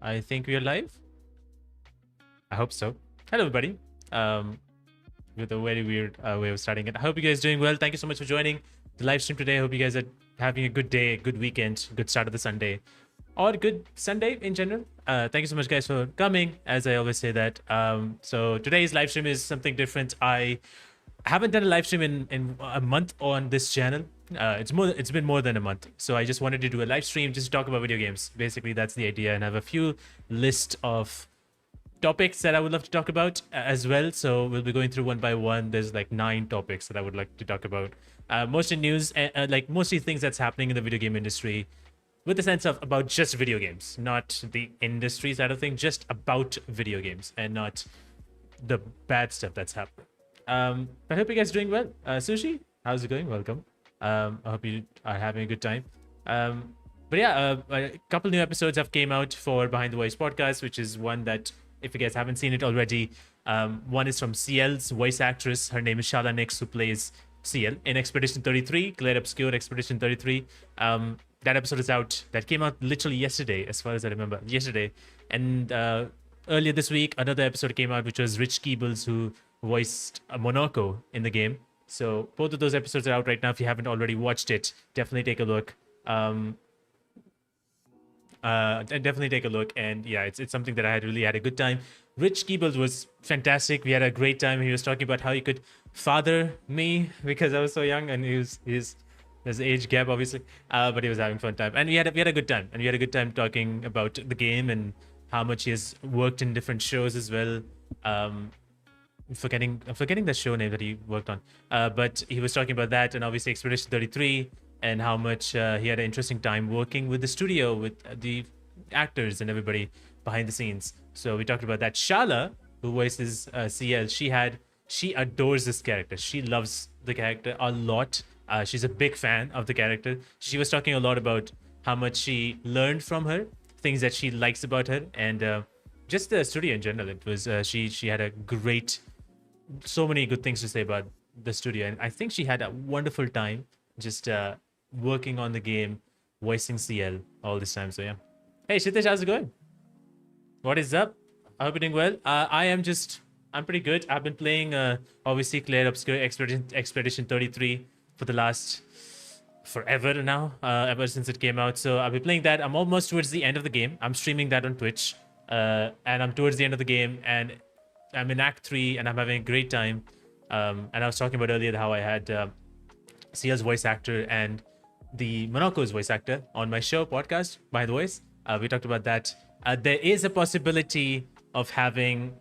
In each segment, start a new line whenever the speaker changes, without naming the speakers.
I think we are live. I hope so. Hello, everybody. With a very weird way of starting it. I hope you guys are doing well. Thank you so much for joining the live stream today. I hope you guys are having a good day, good weekend, good start of the Sunday, or good Sunday in general. Thank you so much, guys, for coming. As I always say that. So today's live stream is something different. I haven't done a live stream in a month on this channel. It's been more than a month, so I just wanted to do a live stream just to talk about video games. Basically, that's the idea, and I have a few list of topics that I would love to talk about as well. So we'll be going through one by one. There's like 9 topics that I would like to talk about. Mostly news, like mostly things that's happening in the video game industry, with the sense of about just video games, not the industry side of things, just about video games and not the bad stuff that's happening. I hope you guys are doing well. Sushi, how's it going? Welcome. I hope you are having a good time. But yeah, a couple new episodes have came out for Behind the Voice podcast, which is one that, if you guys haven't seen it already, one is from CL's voice actress. Her name is Shala Nix, who plays CL in Expedition 33, Claire Obscure Expedition 33. That episode is out. That came out literally yesterday, as far as I remember. Yesterday. And earlier this week, another episode came out, which was Rich Keebles, who voiced Monaco in the game. So both of those episodes are out right now. If you haven't already watched it, definitely take a look. Definitely take a look. And yeah, it's something that I had really had a good time. Rich Keebles was fantastic. We had a great time. He was talking about how he could father me because I was so young, and there's age gap obviously, but he was having fun time, and we had a good time, and we had a good time talking about the game and how much he has worked in different shows as well. I'm forgetting the show name that he worked on, but he was talking about that, and obviously Expedition 33, and how much he had an interesting time working with the studio, with the actors and everybody behind the scenes. So we talked about that. Shala, who voices CL, she adores this character. She loves the character a lot. She's a big fan of the character. She was talking a lot about how much she learned from her, things that she likes about her, and just the studio in general. It was she had a great, so many good things to say about the studio, and I think she had a wonderful time just working on the game, voicing CL all this time. So yeah. Hey Shitesh, how's it going? What is up? I hope you're doing well. I'm pretty good. I've been playing obviously Claire Obscure Expedition 33 for the last forever now, ever since it came out. So I'll be playing that. I'm almost towards the end of the game. I'm streaming that on Twitch, and I'm towards the end of the game, and I'm in Act 3, and I'm having a great time. And I was talking about earlier how I had CL's voice actor and the Monaco's voice actor on my show podcast, By the Voice. We talked about that. There is a possibility of having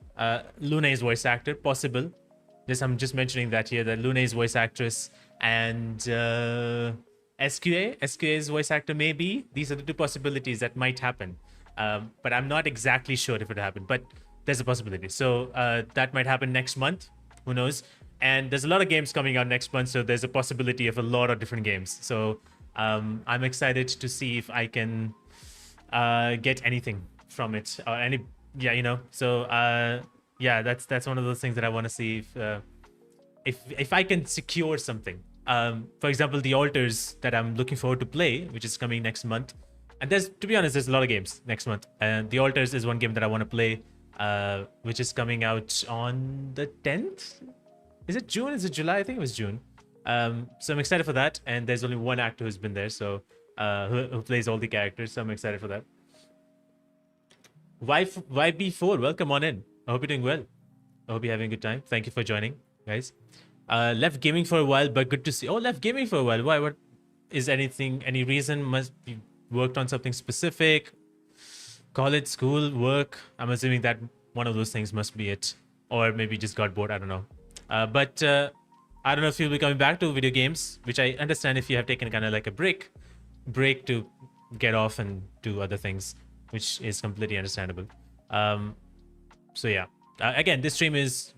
Lune's voice actor, possible. I'm just mentioning that here, that Lune's voice actress and SQA's voice actor, maybe. These are the 2 possibilities that might happen. But I'm not exactly sure if it will happen, but there's a possibility. So that might happen next month. Who knows? And there's a lot of games coming out next month, so there's a possibility of a lot of different games. So I'm excited to see if I can get anything from it, or any, yeah, you know. So yeah, that's one of those things that I want to see if I can secure something. For example, the Altars that I'm looking forward to play, which is coming next month. And to be honest, there's a lot of games next month, and the Altars is one game that I want to play, which is coming out on the 10th. Is it June? Is it July? I think it was June. So I'm excited for that. And there's only one actor who's been there, so who plays all the characters. So I'm excited for that. YB4, welcome on in. I hope you're doing well. I hope you're having a good time. Thank you for joining, guys. Left gaming for a while, but good to see. Oh, left gaming for a while. Why? What is any reason? Must be worked on something specific? College, school, work? I'm assuming that one of those things must be it. Or maybe just got bored. I don't know. But I don't know if you'll be coming back to video games, which I understand if you have taken kind of like a break to get off and do other things, which is completely understandable. So yeah, again, this stream is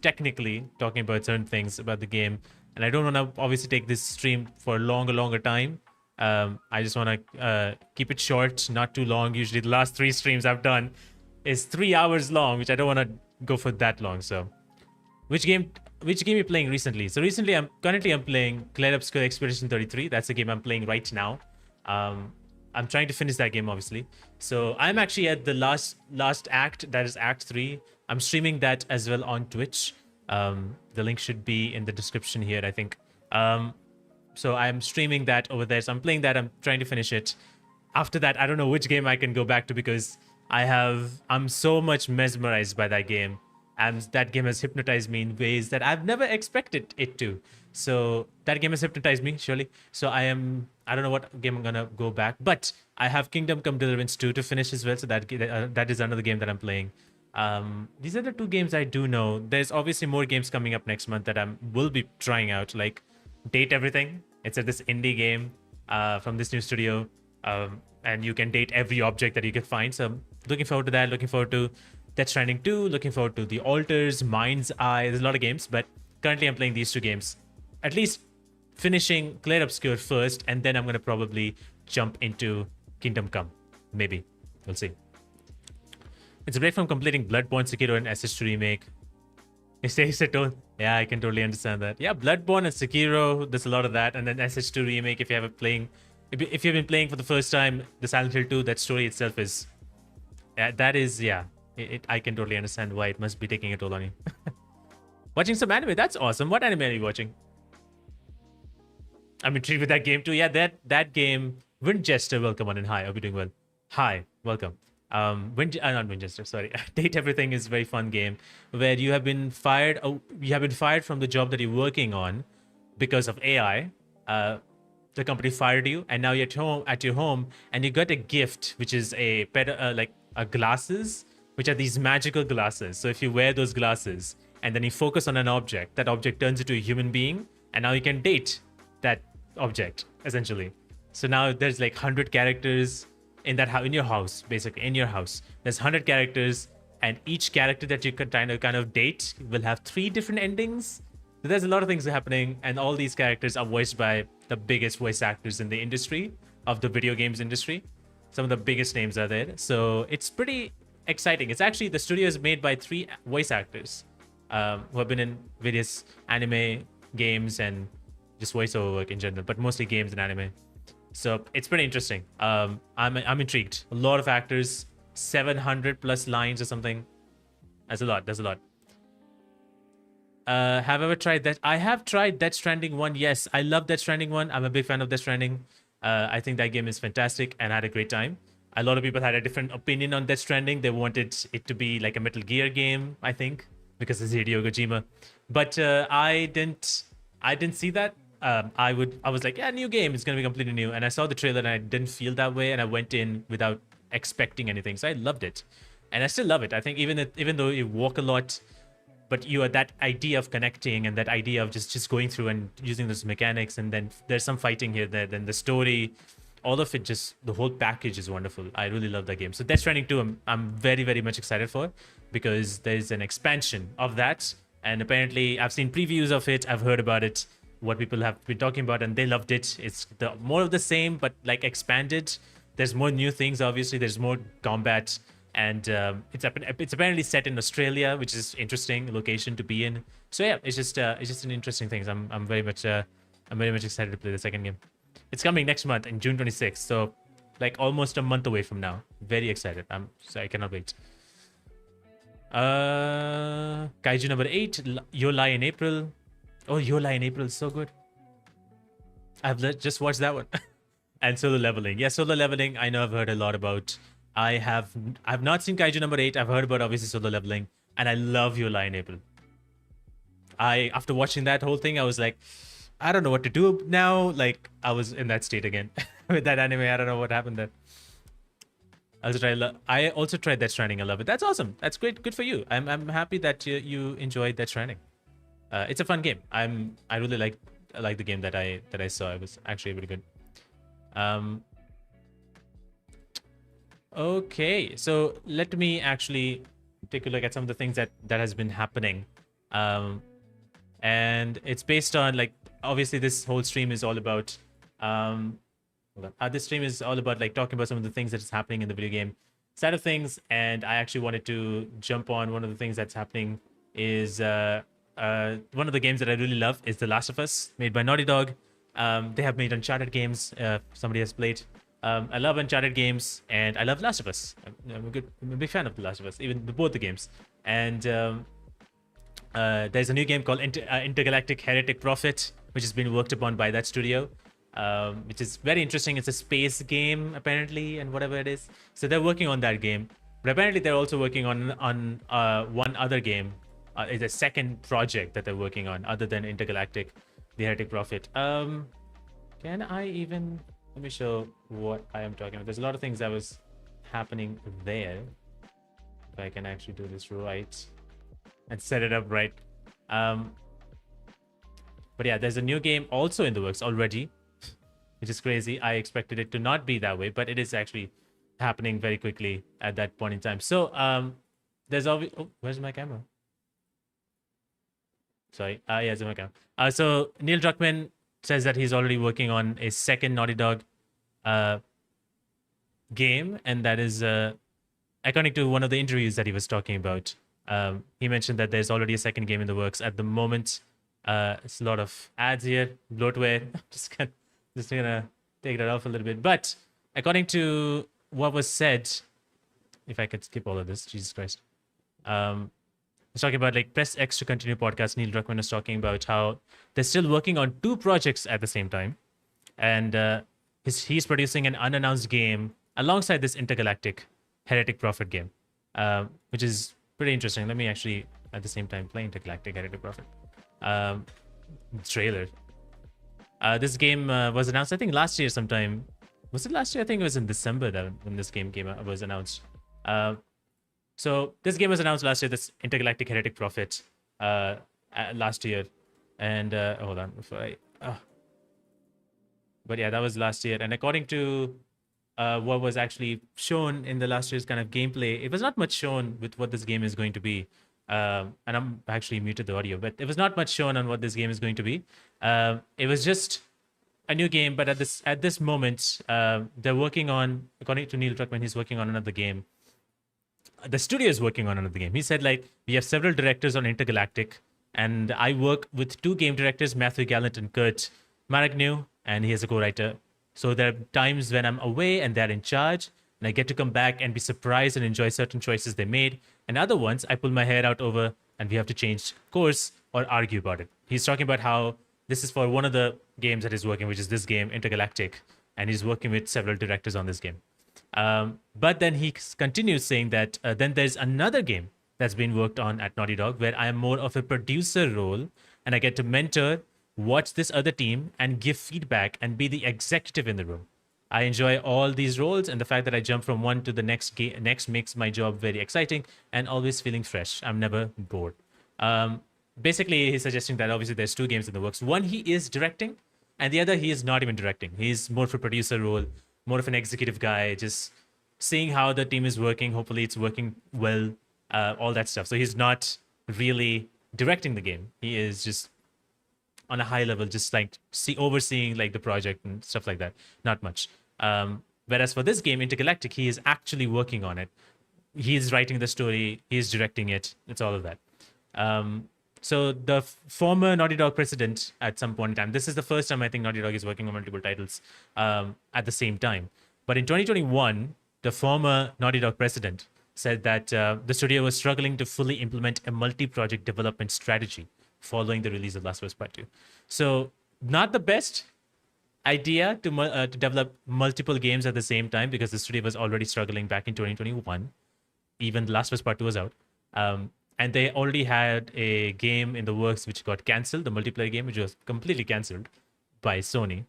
technically talking about certain things about the game, and I don't want to obviously take this stream for a longer time. I just want to keep it short, not too long. Usually the last 3 streams I've done is 3 hours long, which I don't want to go for that long. So which game you playing recently? So recently I'm playing Claire Obscure Expedition 33. That's the game I'm playing right now. I'm trying to finish that game, obviously. So I'm actually at the last act. That is Act 3. I'm streaming that as well on Twitch. The link should be in the description here, I think. So I'm streaming that over there. So I'm playing that. I'm trying to finish it. After that, I don't know which game I can go back to because I'm so much mesmerized by that game. And that game has hypnotized me in ways that I've never expected it to. So that game has hypnotized me, surely. So I don't know what game I'm gonna go back, but I have Kingdom Come Deliverance 2 to finish as well. So that is another game that I'm playing. These are the two games I do know. There's obviously more games coming up next month that I will be trying out, like Date Everything. It's this indie game from this new studio, and you can date every object that you can find. So I'm looking forward to that. Looking forward to Death Stranding 2. Looking forward to The Alters, Mind's Eye. There's a lot of games, but currently I'm playing these two games. At least finishing Clair Obscur first, and then I'm gonna probably jump into Kingdom Come. Maybe. We'll see. It's a break from completing Bloodborne, Sekiro, and SS2 Remake. Yeah, I can totally understand that. Yeah, Bloodborne and Sekiro, there's a lot of that. And then SS2 Remake, if you've been playing for the first time, the Silent Hill 2, that story itself is... I can totally understand why it must be taking a toll on you. Watching some anime, that's awesome. What anime are you watching? I'm intrigued with that game too. Yeah, that game. Winchester, welcome on and hi. Hope you're doing well. Hi, welcome. Not Winchester, sorry. Date Everything is a very fun game where you have been fired. You have been fired from the job that you're working on because of AI. The company fired you, and now you're at your home, and you got a gift, which is a glasses, which are these magical glasses. So if you wear those glasses and then you focus on an object, that object turns into a human being, and now you can date that object essentially. So now there's like 100 characters in your house, basically in your house. There's 100 characters, and each character that you could kind of date will have 3 different endings. So there's a lot of things happening, and all these characters are voiced by the biggest voice actors in the industry of the video games industry. Some of the biggest names are there, so it's pretty exciting. It's actually, the studio is made by 3 voice actors who have been in various anime games and just voiceover work in general, but mostly games and anime. So it's pretty interesting. I'm intrigued. A lot of actors, 700 plus lines or something. That's a lot. Have I ever tried that? I have tried Death Stranding 1. Yes, I love Death Stranding 1. I'm a big fan of Death Stranding. I think that game is fantastic and I had a great time. A lot of people had a different opinion on Death Stranding. They wanted it to be like a Metal Gear game, I think, because it's Hideo Kojima. But I didn't see that. I was like, yeah, new game, it's gonna be completely new. And I saw the trailer and I didn't feel that way, and I went in without expecting anything. So I loved it. And I still love it. I think even though you walk a lot, but you are that idea of connecting and that idea of just going through and using those mechanics, and then there's some fighting here, then the story, all of it, just the whole package is wonderful. I really love that game. So Death Stranding 2, I'm very, very much excited for, because there's an expansion of that. And apparently I've seen previews of it. I've heard about it, what people have been talking about, and they loved it. It's more of the same, but like expanded. There's more new things, obviously. There's more combat, and it's apparently set in Australia, which is interesting location to be in. So yeah, it's just an interesting thing. I'm very much excited to play the second game. It's coming next month in June 26th, so like almost a month away from now. Very excited. So I cannot wait. Kaiju number 8, You Lie in April. Oh, You Lie in April is so good. I've just watched that one. And Solo Leveling. Yeah, Solo Leveling, I know I've heard a lot about. I've not seen Kaiju number 8. I've heard about obviously Solo Leveling, and I love You Lie in April. After watching that whole thing, I was like, I don't know what to do now. Like, I was in that state again with that anime. I don't know what happened there. I also tried Death Stranding. I love it. That's awesome. That's great. Good for you. I'm happy that you enjoyed Death Stranding. It's a fun game. I really like the game that I saw. It was actually really good. Okay, so let me actually take a look at some of the things that has been happening. And it's based on, like, obviously this whole stream is all about this stream is all about like talking about some of the things that is happening in the video game side of things. And I actually wanted to jump on one of the things that's happening is one of the games that I really love is The Last of Us, made by Naughty Dog. They have made Uncharted games. Somebody has played. I love Uncharted games, and I love Last of Us. I'm a big fan of The Last of Us, even both the games. And there's a new game called Intergalactic Heretic Prophet, which has been worked upon by that studio, which is very interesting. It's a space game, apparently, and whatever it is. So they're working on that game. But apparently, they're also working on one other game. It's a second project that they're working on, other than Intergalactic, the Heretic Prophet. Can I even... Let me show what I am talking about. There's a lot of things that was happening there. If I can actually do this right and set it up right. But yeah, there's a new game also in the works already, which is crazy. I expected it to not be that way, but it is actually happening very quickly at that point in time. So there's always... Oh, where's my camera? Sorry. Yeah, it's my camera. So Neil Druckmann says that he's already working on a second Naughty Dog game, and that is according to one of the interviews that he was talking about. He mentioned that there's already a second game in the works at the moment. It's a lot of ads here, bloatware. just gonna take that off a little bit. But according to what was said, if I could skip all of this, Jesus Christ. He's talking about like Press X to Continue podcast. Neil Druckmann is talking about how they're still working on two projects at the same time. And he's producing an unannounced game alongside this Intergalactic Heretic Prophet game, which is pretty interesting. Let me actually, at the same time, play Intergalactic Heretic Prophet. Trailer. This game was announced, I think, last year sometime. Was it last year? I think it was in December that when this game was announced. So this game was announced last year, this Intergalactic Heretic Prophet, last year. And hold on, but yeah, that was last year. And according to what was actually shown in the last year's kind of gameplay, it was not much shown with what this game is going to be. And I'm actually muted the audio, but it was not much shown on what this game is going to be. It was just a new game, but at this moment, they're working on, according to Neil Druckmann, he's working on another game. The studio is working on another game. He said, like, we have several directors on Intergalactic, and I work with two game directors, Matthew Gallant and Kurt Maragnew, and he is a co-writer. So there are times when I'm away and they're in charge, and I get to come back and be surprised and enjoy certain choices they made. And other ones, I pull my hair out over, and we have to change course or argue about it. He's talking about how this is for one of the games that he's working, which is this game, Intergalactic, and he's working with several directors on this game. But then he continues saying that then there's another game that's been worked on at Naughty Dog where I am more of a producer role, and I get to mentor, watch this other team, and give feedback and be the executive in the room. I enjoy all these roles, and the fact that I jump from one to the next makes my job very exciting and always feeling fresh. I'm never bored. Basically, he's suggesting that obviously there's two games in the works. One he is directing, and the other he is not even directing. He's more of a producer role, more of an executive guy, just seeing how the team is working. Hopefully it's working well, all that stuff. So he's not really directing the game. He is just on a high level, just like overseeing like the project and stuff like that. Not much. Whereas for this game, Intergalactic, he is actually working on it. He is writing the story. He is directing it. It's all of that. So the former Naughty Dog president at some point in time, this is the first time I think Naughty Dog is working on multiple titles at the same time. But in 2021, the former Naughty Dog president said that the studio was struggling to fully implement a multi-project development strategy following the release of Last of Us Part 2. So not the best idea to develop multiple games at the same time, because the studio was already struggling back in 2021. Even The Last of Us Part 2 was out. And they already had a game in the works which got cancelled, the multiplayer game, which was completely cancelled by Sony.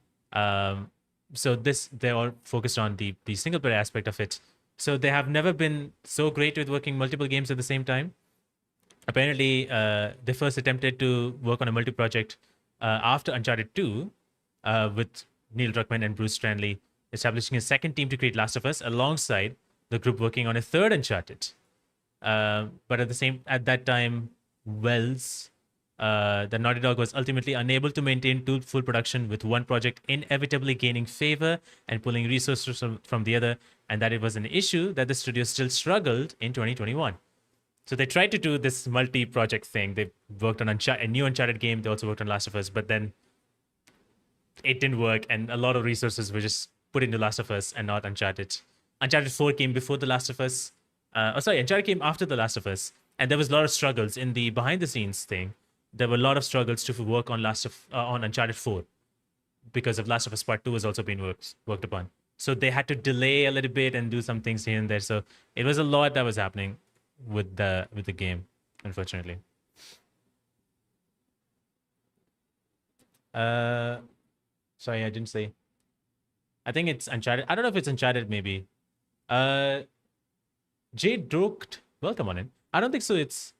So they're all focused on the single player aspect of it. So they have never been so great with working multiple games at the same time. Apparently, they first attempted to work on a multi-project after Uncharted 2 with Neil Druckmann and Bruce Stanley establishing a second team to create Last of Us alongside the group working on a third Uncharted. But at that time, Wells, the Naughty Dog was ultimately unable to maintain full production, with one project inevitably gaining favor and pulling resources from the other, and that it was an issue that the studio still struggled in 2021. So they tried to do this multi-project thing. They worked on a new Uncharted game. They also worked on Last of Us, but then it didn't work, and a lot of resources were just put into Last of Us and not Uncharted. Uncharted 4 came before The Last of Us. Uncharted came after The Last of Us, and there was a lot of struggles in the behind the scenes thing. There were a lot of struggles to work on on Uncharted 4 because of Last of Us Part 2 was also being worked upon. So they had to delay a little bit and do some things here and there. So it was a lot that was happening with the game, unfortunately. Sorry, I didn't say. I think it's Uncharted. I don't know if it's Uncharted, maybe. Jade Droked, welcome on in. I don't think so. It's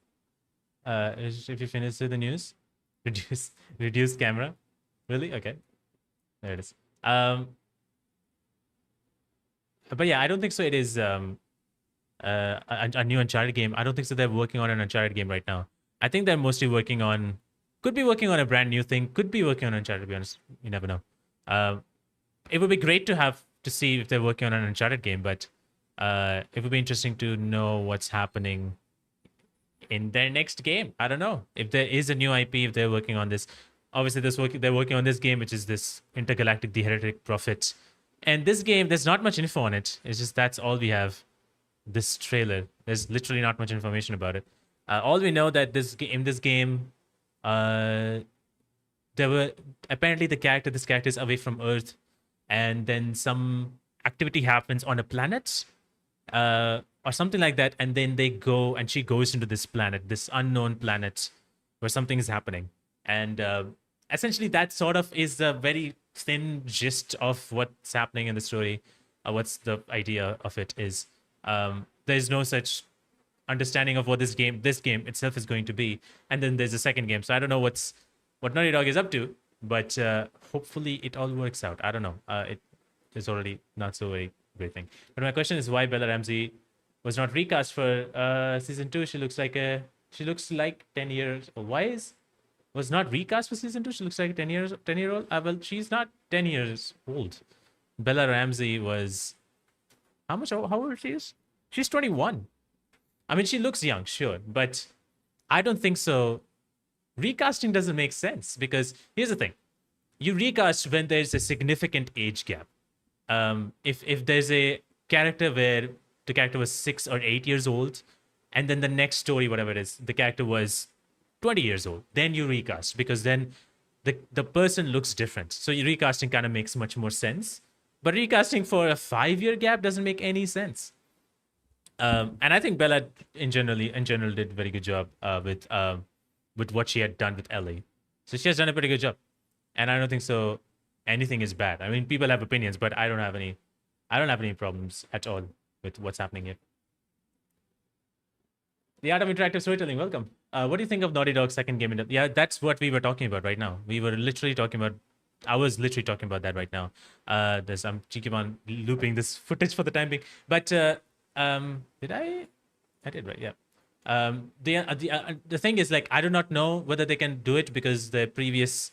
if you finish the news, reduce camera. Really? Okay, there it is. But yeah, I don't think so. It is a new Uncharted game. I don't think so. They're working on an Uncharted game right now. I think they're mostly working on, could be working on a brand new thing. Could be working on Uncharted. To be honest, you never know. It would be great to see if they're working on an Uncharted game, but it would be interesting to know what's happening in their next game. I don't know if there is a new IP, if they're working on this. Obviously, they're working on this game, which is this Intergalactic Heretic Prophet. And this game, there's not much info on it. It's just that's all we have. This trailer, there's literally not much information about it. All we know that in this game, there were apparently this character is away from Earth, and then some activity happens on a planet, or something like that, and then she goes into this planet, this unknown planet, where something is happening, and essentially that sort of is a very thin gist of what's happening in the story. What's the idea of it is. There's no such understanding of what this game itself is going to be, and then there's a second game. So I don't know what Naughty Dog is up to, but hopefully it all works out. I don't know. It is already not so very great thing. But my question is why Bella Ramsey was not recast for season 2. She looks like 10 years old. Was not recast for season 2? She looks like a 10-year-old. Well, she's not 10 years old. Bella Ramsey was how old she is? She's 21. I mean, she looks young, sure, but I don't think so. Recasting doesn't make sense because here's the thing: you recast when there's a significant age gap. If there's a character where the character was 6 or 8 years old, and then the next story, whatever it is, the character was 20 years old, then you recast because then the person looks different. So recasting kind of makes much more sense. But recasting for a 5-year gap doesn't make any sense. And I think Bella in general did a very good job with what she had done with Ellie. So she has done a pretty good job. And I don't think so anything is bad. I mean, people have opinions, but I don't have any problems at all with what's happening here. The Art of Interactive Storytelling, welcome. What do you think of Naughty Dog's second game? Yeah, that's what we were talking about right now. I was literally talking about that right now. I'm keep on looping this footage for the time being. But did I? I did, right? Yeah. The thing is, like, I do not know whether they can do it because the previous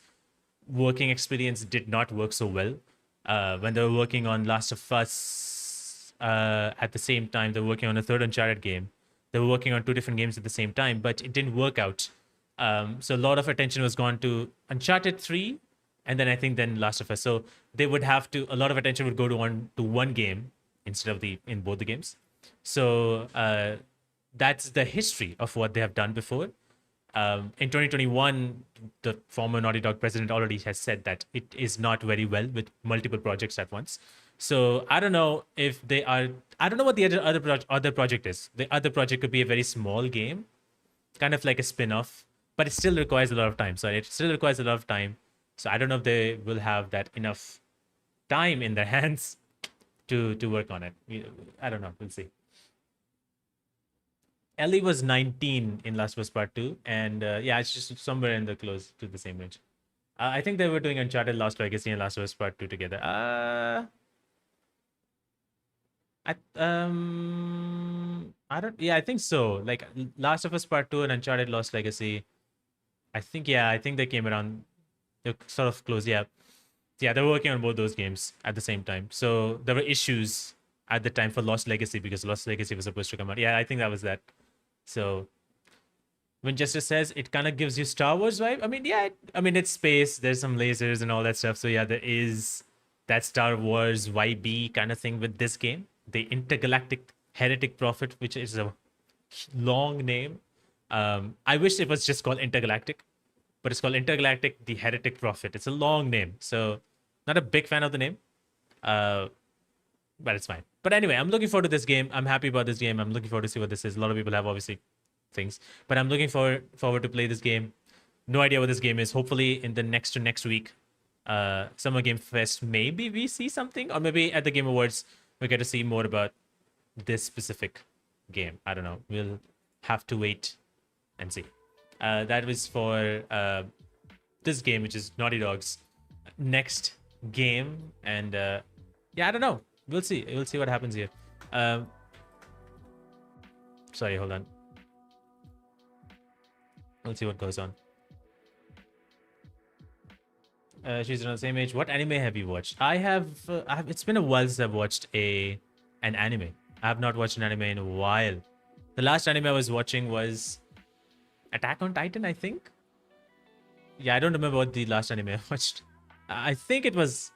working experience did not work so well. When they were working on Last of Us, at the same time, they were working on a third Uncharted game. They were working on 2 different games at the same time, but it didn't work out. So a lot of attention was gone to Uncharted 3, and then Last of Us. So they would have to, a lot of attention would go to one game instead of in both the games. So that's the history of what they have done before. In 2021, the former Naughty Dog president already has said that it is not very well with multiple projects at once. So I don't know if they are. I don't know what the other project is. The other project could be a very small game, kind of like a spin-off, but it still requires a lot of time. So I don't know if they will have that enough time in their hands to work on it. I don't know. We'll see. Ellie was 19 in Last of Us Part 2, and yeah, it's just somewhere in the close to the same range. I think they were doing Uncharted Lost Legacy and Last of Us Part 2 together. I don't. Yeah, I think so. Like Last of Us Part 2 and Uncharted Lost Legacy. I think they came around. They're sort of close. Yeah, they were working on both those games at the same time. So there were issues at the time for Lost Legacy because Lost Legacy was supposed to come out. Yeah, I think that was that. So when Justice says it kind of gives you Star Wars vibe. I mean, yeah. It's space. There's some lasers and all that stuff. So yeah, there is that Star Wars YB kind of thing with this game, the Intergalactic Heretic Prophet, which is a long name. I wish it was just called Intergalactic, but it's called Intergalactic the Heretic Prophet. It's a long name, so not a big fan of the name, but it's fine. But anyway, I'm looking forward to this game. I'm happy about this game. I'm looking forward to see what this is. A lot of people have obviously things, but I'm looking forward to play this game. No idea what this game is. Hopefully, in the next to next week, Summer Game Fest, maybe we see something, or maybe at the Game Awards we get to see more about this specific game. I don't know. We'll have to wait and see. That was for this game, which is Naughty Dog's next game, and yeah, I don't know. We'll see. We'll see what happens here. Sorry, hold on. We'll see what goes on. She's around the same age. What anime have you watched? I have. It's been a while since I've watched an anime. I have not watched an anime in a while. The last anime I was watching was Attack on Titan, I think. Yeah, I don't remember what the last anime I watched. I think it was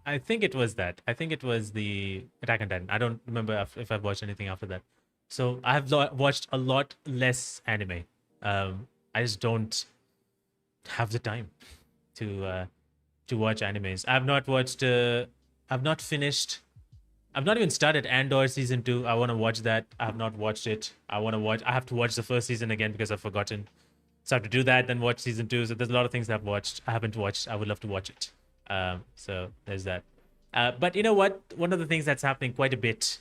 that. I think it was the Attack on Titan. I don't remember if I've watched anything after that. So I have watched a lot less anime. I just don't have the time to watch animes. I've not watched. I've not finished. I've not even started Andor season 2. I want to watch that. I have not watched it. I have to watch the first season again because I've forgotten. So I have to do that, then watch season 2. So there's a lot of things I've watched. I haven't watched. I would love to watch it. So there's that. But you know what? One of the things that's happening quite a bit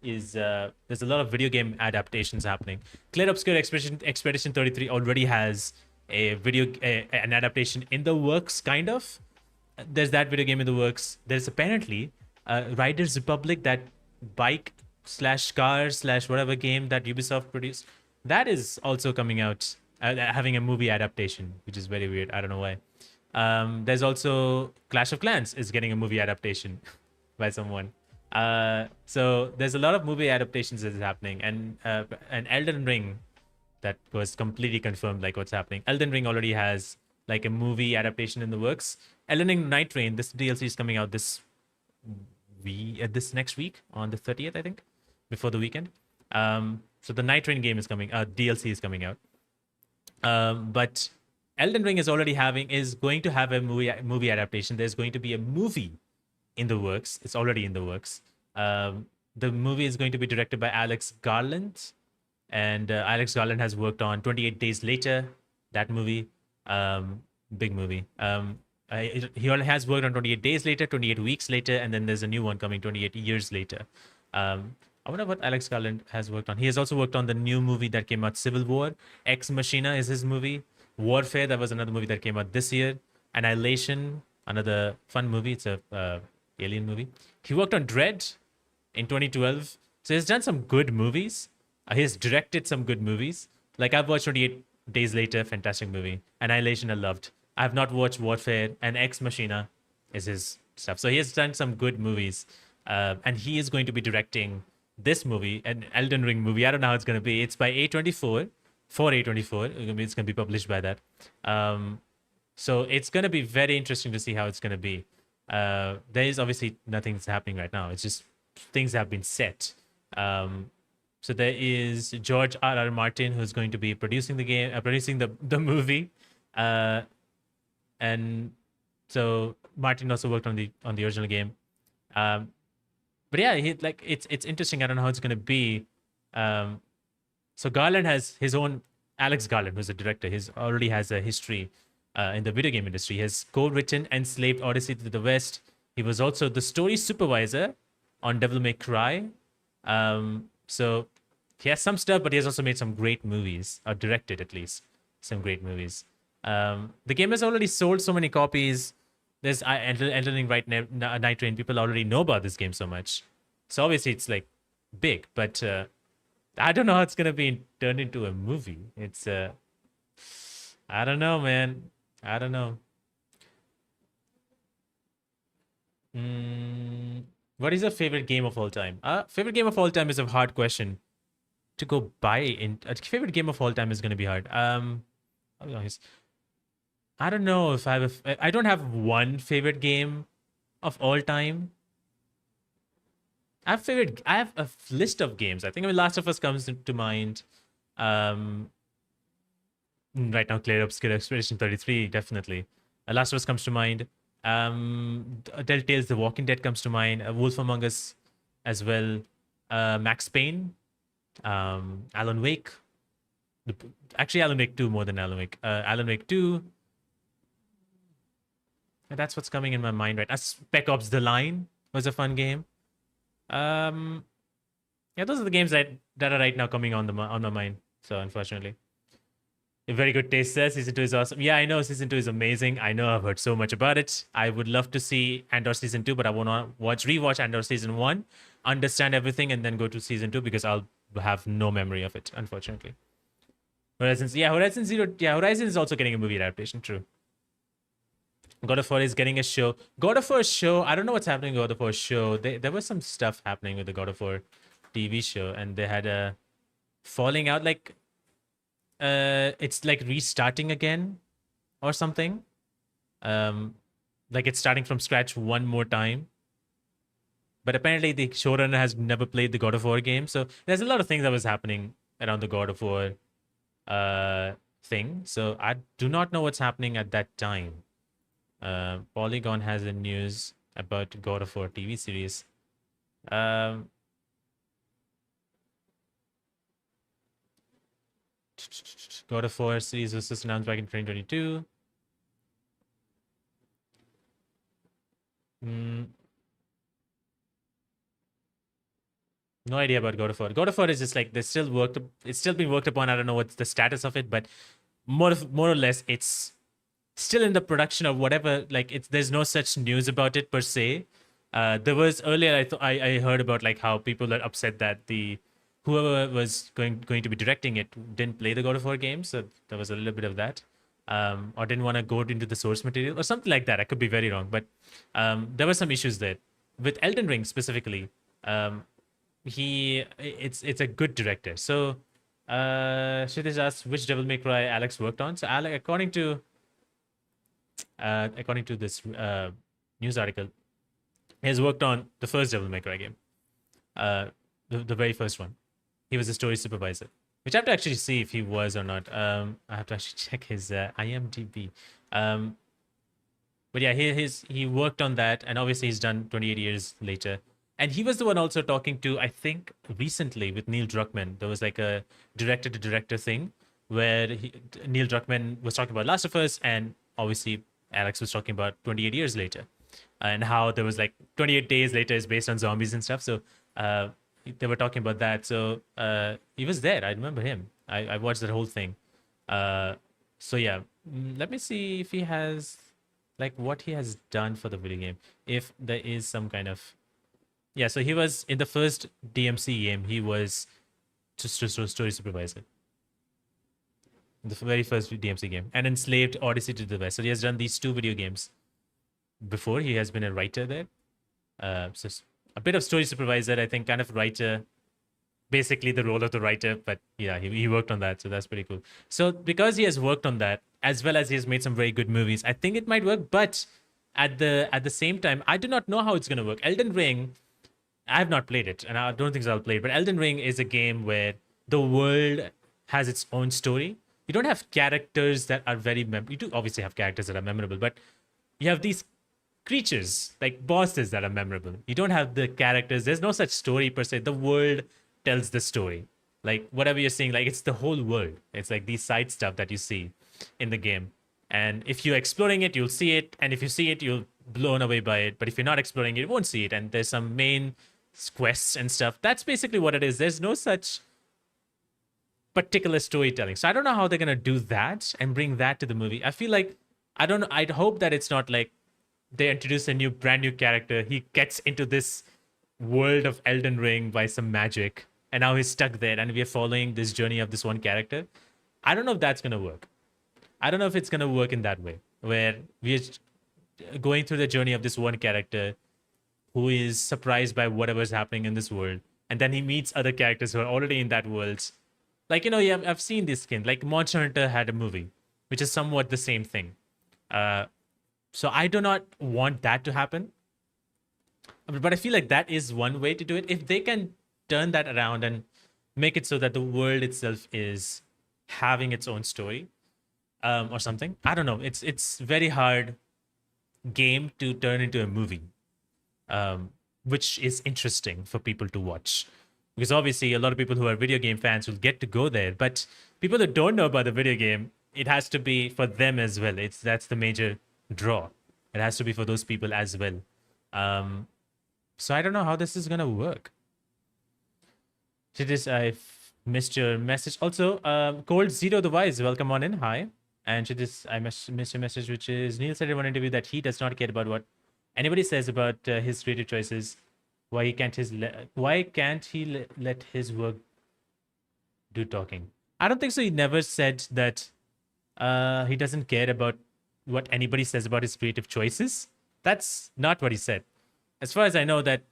is there's a lot of video game adaptations happening. Clear Obscure Expedition 33 already has an adaptation in the works, kind of. There's that video game in the works. There's apparently Riders Republic, that bike slash car slash whatever game that Ubisoft produced, that is also coming out, having a movie adaptation, which is very weird. I don't know why. There's also Clash of Clans is getting a movie adaptation by someone. So there's a lot of movie adaptations that is happening, and Elden Ring, that was completely confirmed, like what's happening. Elden Ring already has like a movie adaptation in the works. Elden Ring Night Train, this DLC is coming out this next week on the 30th, I think, before the weekend. So the Night Train game is coming, DLC is coming out. But Elden Ring is going to have a movie adaptation. There's going to be a movie in the works. It's already in the works. The movie is going to be directed by Alex Garland, and Alex Garland has worked on 28 Days Later, that movie, big movie. He has worked on 28 Days Later, 28 Weeks Later, and then there's a new one coming 28 Years Later. I wonder what Alex Garland has worked on. He has also worked on the new movie that came out, Civil War. Ex Machina is his movie. Warfare, that was another movie that came out this year. Annihilation, another fun movie. It's a alien movie. He worked on Dread in 2012. So he's done some good movies. He's directed some good movies. Like I've watched 28 Days Later, fantastic movie. Annihilation, I loved. I have not watched Warfare, and Ex Machina is his stuff. So he has done some good movies. And he is going to be directing this movie, an Elden Ring movie. I don't know how it's going to be. It's by A24, for A24. It's going to be published by that. So it's going to be very interesting to see how it's going to be. There is obviously nothing's happening right now. It's just things have been set. So there is George R.R. Martin, who's going to be producing the game, producing the movie. And so Martin also worked on the original game. But yeah, it's interesting. I don't know how it's going to be. So Garland has his own, Alex Garland, who's a director. He already has a history in the video game industry. He has co-written Enslaved: Odyssey to the West. He was also the story supervisor on Devil May Cry. So he has some stuff, but he has also made some great movies, or directed at least some great movies. The game has already sold so many copies. There's Elden Ring right now, Night Train. People already know about this game so much. So obviously it's like big, but I don't know how it's going to be turned into a movie. It's, I don't know, man. I don't know. What is your favorite game of all time? Favorite game of all time is a hard question to go by. A favorite game of all time is going to be hard. I'll be honest. I don't know if I don't have one favorite game of all time. I have a list of games. I think Last of Us comes to mind. Um, right now, Clear Obscure Expedition 33, definitely. Last of Us comes to mind. Telltale's The Walking Dead comes to mind. Wolf Among Us as well. Max Payne. Alan Wake. Actually, Alan Wake 2 more than Alan Wake. Alan Wake 2. And that's what's coming in my mind right now. Spec Ops The Line was a fun game. Yeah, those are the games that are right now coming on my mind. So unfortunately, a very good taste there. Season 2 is awesome. Yeah, I know season 2 is amazing. I know I've heard so much about it. I would love to see Andor season 2, but I want to rewatch Andor season 1, understand everything, and then go to season 2 because I'll have no memory of it, unfortunately. Horizon Zero. Yeah, Horizon is also getting a movie adaptation. True. God of War is getting a show. God of War show. I don't know what's happening with God of War show. There was some stuff happening with the God of War TV show, and they had a falling out. Like, it's like restarting again, or something. Like it's starting from scratch one more time. But apparently, the showrunner has never played the God of War game, so there's a lot of things that was happening around the God of War thing. So I do not know what's happening at that time. Polygon has a news about God of War TV series. God of War series was just announced back in 2022. No idea about God of War. God of War is just like it's still being worked upon. I don't know what's the status of it, but more or less it's still in the production of whatever. Like there's no such news about it per se. There was earlier I heard about like how people are upset that the whoever was going to be directing it didn't play the God of War game, so there was a little bit of that. Or didn't want to go into the source material or something like that. I could be very wrong, but there were some issues there with Elden Ring specifically. It's a good director. So Shitish asked which Devil May Cry Alex worked on. So Alex, according to this news article, he has worked on the first Devil May Cry game, the very first one. He was a story supervisor, which I have to actually see if he was or not. I have to actually check his IMDb. But yeah, he worked on that, and obviously he's done 28 years later. And he was the one also talking to, I think, recently with Neil Druckmann. There was like a director-to-director thing where Neil Druckmann was talking about Last of Us, and obviously Alex was talking about 28 years later. And how there was like 28 days later is based on zombies and stuff. So they were talking about that. So he was there. I remember him. I watched that whole thing. So yeah, let me see if he has, like, what he has done for the video game. If there is some kind of... Yeah, so he was in the first DMC game. He was just a story supervisor. The very first DMC game. And Enslaved, Odyssey to the West. So he has done these 2 video games before. He has been a writer there. So a bit of story supervisor, I think, kind of writer. Basically the role of the writer. But yeah, he worked on that. So that's pretty cool. So because he has worked on that, as well as he has made some very good movies, I think it might work. But at the same time, I do not know how it's going to work. Elden Ring... I have not played it, and I don't think I'll play it. But Elden Ring is a game where the world has its own story. You don't have characters that are very memorable. You do obviously have characters that are memorable, but you have these creatures, like bosses, that are memorable. You don't have the characters. There's no such story per se. The world tells the story. Like, whatever you're seeing, like, it's the whole world. It's like these side stuff that you see in the game. And if you're exploring it, you'll see it. And if you see it, you'll blown away by it. But if you're not exploring it, you won't see it. And there's some main quests and stuff. That's basically what it is. There's no such particular storytelling. So I don't know how they're going to do that and bring that to the movie. I feel like, I don't know. I'd hope that it's not like they introduce a brand new character. He gets into this world of Elden Ring by some magic, and now he's stuck there, and we're following this journey of this one character. I don't know if that's going to work. I don't know if it's going to work in that way, where we're going through the journey of this one character who is surprised by whatever's happening in this world. And then he meets other characters who are already in that world. Like, yeah, I've seen this skin. Like, Monster Hunter had a movie, which is somewhat the same thing. So I do not want that to happen. But I feel like that is one way to do it. If they can turn that around and make it so that the world itself is having its own story, or something. I don't know. It's very hard game to turn into a movie, um, which is interesting for people to watch. Because obviously, a lot of people who are video game fans will get to go there, but people that don't know about the video game, it has to be for them as well. That's the major draw. It has to be for those people as well. Um, so I don't know how this is gonna work. I've missed your message. Also, Cold Zero the Wise, welcome on in. Hi. And I missed your message, which is Neil said in one interview that he does not care about what anybody says about his creative choices. Why can't he let his work do talking? I don't think so. He never said that he doesn't care about what anybody says about his creative choices. That's not what he said. As far as I know, that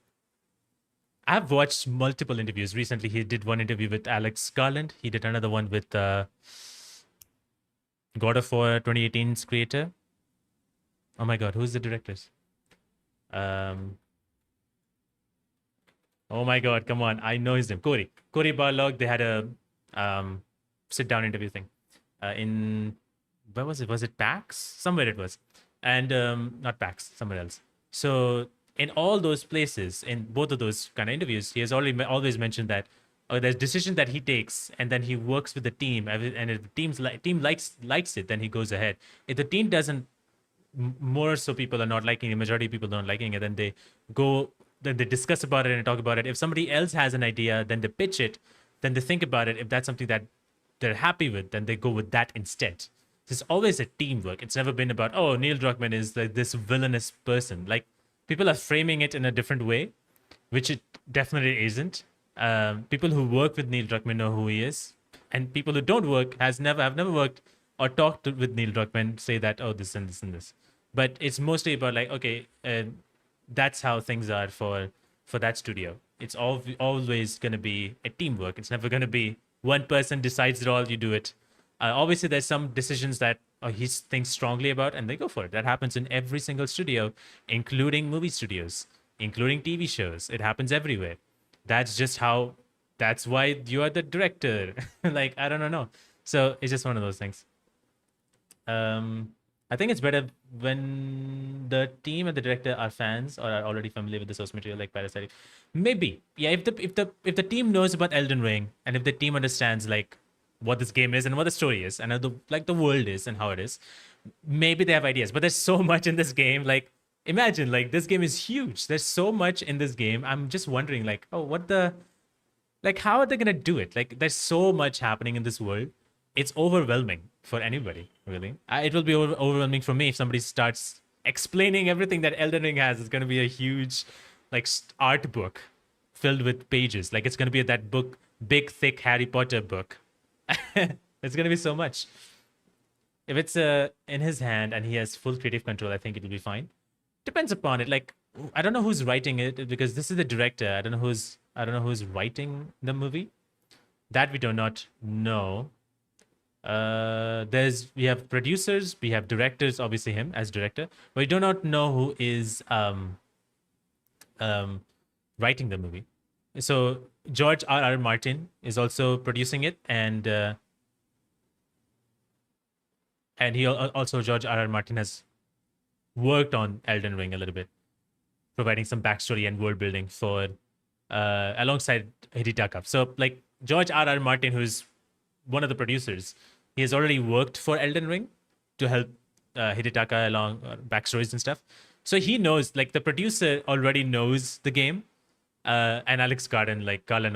I've watched multiple interviews. Recently, he did one interview with Alex Garland. He did another one with God of War 2018's creator. Oh my God, who's the directors? Oh my God, come on. I know his name. Corey Barlog. They had a sit down interview thing in, where was it? Was it PAX? Somewhere it was. And not PAX, somewhere else. So in all those places, in both of those kind of interviews, he has always mentioned that there's decision that he takes, and then he works with the team, and if the team likes it, then he goes ahead. If the team doesn't, more so people are not liking it, majority of people don't liking it, then they discuss about it and talk about it. If somebody else has an idea, then they pitch it, then they think about it. If that's something that they're happy with, then they go with that instead. It's always a teamwork. It's never been about, oh, Neil Druckmann is like this villainous person. Like, people are framing it in a different way, which it definitely isn't. People who work with Neil Druckmann know who he is, and people who don't work have never worked or talked with Neil Druckmann say that, oh, this and this and this. But it's mostly about like, okay, that's how things are for that studio. It's always going to be a teamwork. It's never going to be one person decides it all, you do it. Obviously, there's some decisions that he thinks strongly about, and they go for it. That happens in every single studio, including movie studios, including TV shows. It happens everywhere. That's just how. That's why you are the director. Like, I don't know. So it's just one of those things. I think it's better when the team and the director are fans or are already familiar with the source material, like Parasite. Maybe, yeah. If the team knows about Elden Ring, and if the team understands like what this game is and what the story is and how the world is and how it is, maybe they have ideas. But there's so much in this game. Like, imagine, like, this game is huge. There's so much in this game. I'm just wondering, like, oh, how are they gonna do it? Like, there's so much happening in this world. It's overwhelming for anybody, really. It will be overwhelming for me if somebody starts explaining everything that Elden Ring has. It's gonna be a huge, like, art book filled with pages. Like, it's gonna be that book, big, thick Harry Potter book. It's gonna be so much. If it's in his hand and he has full creative control, I think it will be fine. Depends upon it. Like, I don't know who's writing it, because this is the director. I don't know who's writing the movie. That we do not know. We have producers, we have directors, obviously him as director, but we do not know who is writing the movie. So George R.R. Martin is also producing it, and George R.R. Martin has worked on Elden Ring a little bit, providing some backstory and world building for alongside Hidetaka. So like George R.R. Martin, who's one of the producers, he has already worked for Elden Ring to help Hidetaka along backstories and stuff. So he knows, like, the producer already knows the game. And Alex Garland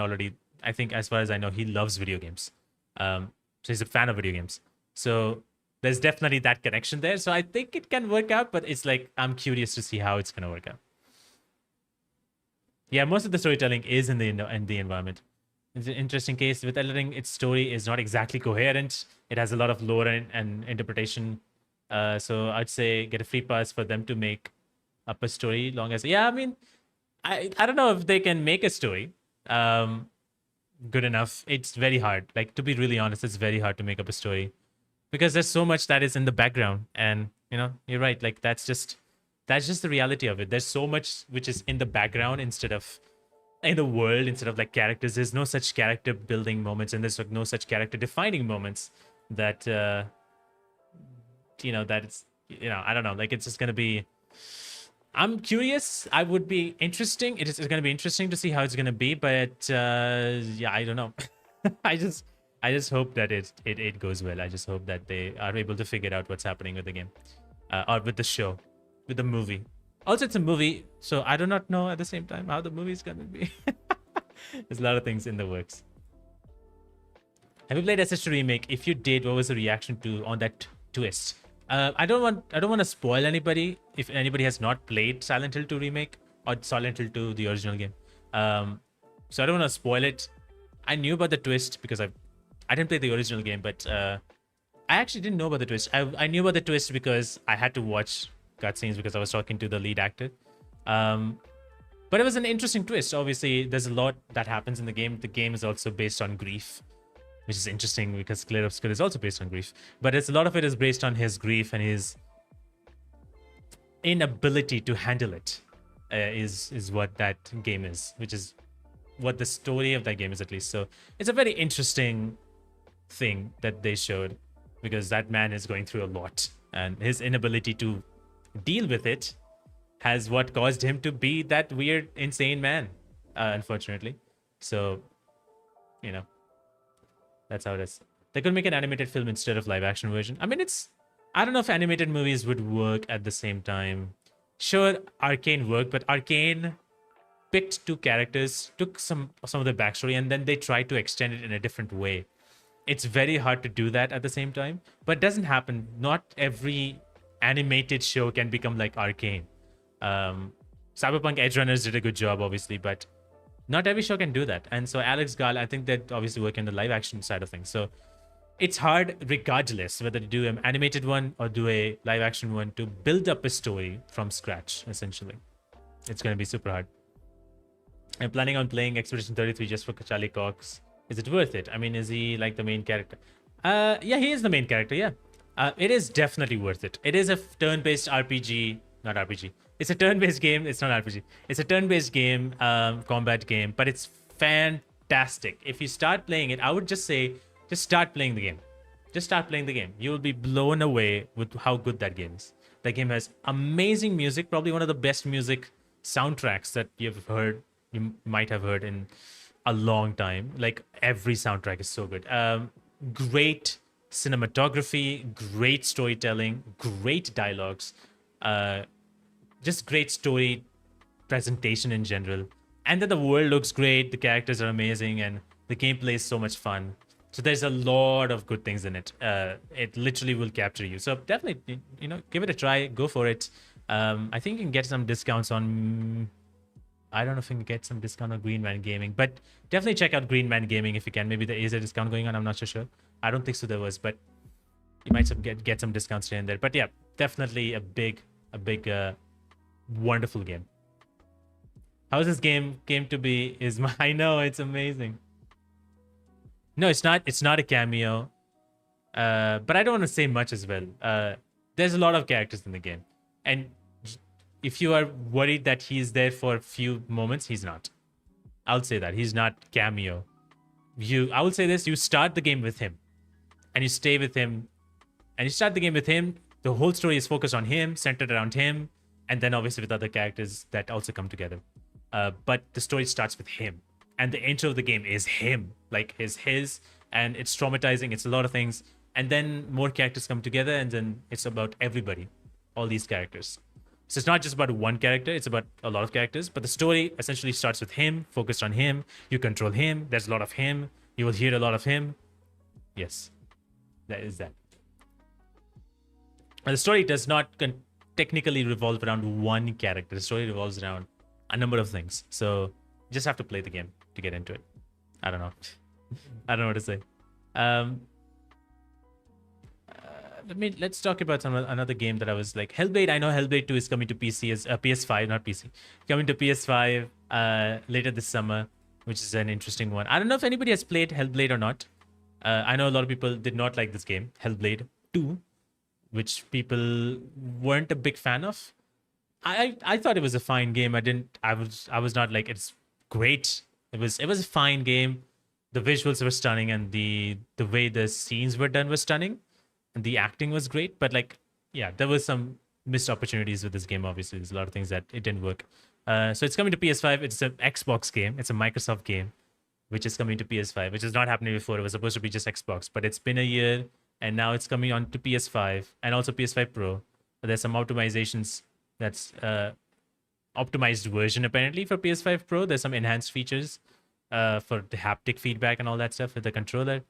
already, I think, as far as I know, he loves video games. So he's a fan of video games. So there's definitely that connection there. So I think it can work out, but it's like, I'm curious to see how it's going to work out. Yeah, most of the storytelling is in the environment. It's an interesting case with Elden Ring. Its story is not exactly coherent. It has a lot of lore and interpretation. So I'd say get a free pass for them to make up a story. Long as, yeah, I mean, I don't know if they can make a story good enough. It's very hard. Like, to be really honest, it's very hard to make up a story because there's so much that is in the background. And, you know, you're right. Like, that's just That's just the reality of it. There's so much which is in the background instead of in the world, instead of like characters. There's no such character building moments, and there's like no such character defining moments that that it's I don't know, like it's just gonna be. I'm curious. I would be interesting. It's going to be interesting to see how it's going to be, but yeah, I don't know. I just hope that it goes well. I just hope that they are able to figure out what's happening with the game, or with the show, with the movie. Also, it's a movie, so I do not know at the same time how the movie is going to be. There's a lot of things in the works. Have you played SS2 Remake? If you did, what was the reaction to on that twist? I don't want to spoil anybody if anybody has not played Silent Hill 2 Remake or Silent Hill 2 the original game. So I don't want to spoil it. I knew about the twist because I didn't play the original game, but I actually didn't know about the twist. I knew about the twist because I had to watch cutscenes because I was talking to the lead actor. But it was an interesting twist. Obviously, there's a lot that happens in the game. The game is also based on grief, which is interesting because Clear Obscure is also based on grief. But a lot of it is based on his grief and his inability to handle it, is what that game is, which is what the story of that game is, at least. So it's a very interesting thing that they showed, because that man is going through a lot, and his inability to deal with it has what caused him to be that weird, insane man, unfortunately. So, that's how it is. They could make an animated film instead of live action version. I mean, I don't know if animated movies would work at the same time. Sure, Arcane worked, but Arcane picked two characters, took some of the backstory, and then they tried to extend it in a different way. It's very hard to do that at the same time, but it doesn't happen. Not every animated show can become like Arcane. Cyberpunk Edge Runners did a good job, obviously, but not every show can do that. And so Alex Gall, I think they'd obviously work in the live action side of things. So it's hard, regardless, whether to do an animated one or do a live action one, to build up a story from scratch, essentially. It's going to be super hard. I'm planning on playing Expedition 33 just for Charlie Cox. Is it worth it? I mean, is he like the main character? Yeah, he is the main character, yeah. It is definitely worth it. It is a turn-based RPG, not RPG. It's a turn-based game. It's not RPG. It's a turn-based game, combat game, but it's fantastic. If you start playing it, I would just say, just start playing the game. Just start playing the game. You will be blown away with how good that game is. That game has amazing music, probably one of the best music soundtracks that you might have heard in a long time. Like, every soundtrack is so good. Great cinematography, great storytelling, great dialogues, just great story presentation in general. And then the world looks great, the characters are amazing, and the gameplay is so much fun. So there's a lot of good things in it. It literally will capture you. So definitely, give it a try. Go for it. I think you can get some discounts on... I don't know if you can get some discount on Green Man Gaming, but definitely check out Green Man Gaming if you can. Maybe there is a discount going on. I'm not so sure. I don't think so there was, but you might get some discounts here and there. But yeah, definitely a big, wonderful game. How is this game came to be? I know, it's amazing. No, it's not a cameo. But I don't want to say much as well. There's a lot of characters in the game, and if you are worried that he's there for a few moments, he's not. I'll say that he's not cameo. I will say this: you start the game with him, and you stay with him, and you start the game with him. The whole story is focused on him, centered around him, and then obviously with other characters that also come together. But the story starts with him, and the intro of the game is him, like his, and it's traumatizing. It's a lot of things, and then more characters come together, and then it's about everybody, all these characters. So it's not just about one character, it's about a lot of characters, but the story essentially starts with him, focused on him. You control him. There's a lot of him. You will hear a lot of him. Yes, that is that. And the story does not technically revolve around one character. The story revolves around a number of things. So you just have to play the game to get into it. I don't know. I don't know what to say. Let's talk about another game that I was like, Hellblade. I know Hellblade 2 is coming to PC as PS5, not PC. Coming to PS5 later this summer, which is an interesting one. I don't know if anybody has played Hellblade or not. I know a lot of people did not like this game, Hellblade 2, which people weren't a big fan of. I thought it was a fine game. I was not like it's great. It was a fine game. The visuals were stunning, and the way the scenes were done was stunning, and the acting was great. But like, yeah, there was some missed opportunities with this game. Obviously, there's a lot of things that it didn't work. So it's coming to PS5. It's an Xbox game. It's a Microsoft game, which is coming to PS5, which is not happening before. It was supposed to be just Xbox, but it's been a year, and now it's coming on to PS5 and also PS5 Pro. There's some optimizations that's optimized version apparently for PS5 Pro. There's some enhanced features for the haptic feedback and all that stuff with the controller.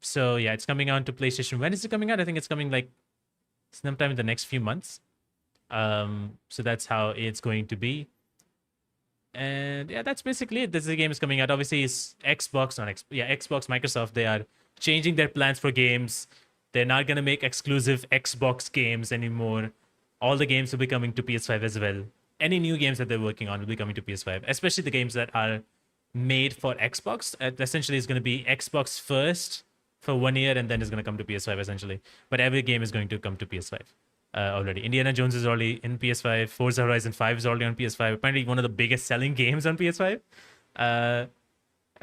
So yeah, it's coming on to PlayStation. When is it coming out? I think it's coming like sometime in the next few months. So that's how it's going to be. And yeah, that's basically it. This game is coming out. Obviously, it's Xbox on Xbox, Microsoft. They are changing their plans for games. They're not gonna make exclusive Xbox games anymore. All the games will be coming to PS5 as well. Any new games that they're working on will be coming to PS5, especially the games that are made for Xbox. Essentially, it's going to be Xbox first for 1 year, and then it's going to come to PS5 essentially. But every game is going to come to PS5 already. Indiana Jones is already in PS5. Forza Horizon 5 is already on PS5. Apparently, one of the biggest selling games on PS5.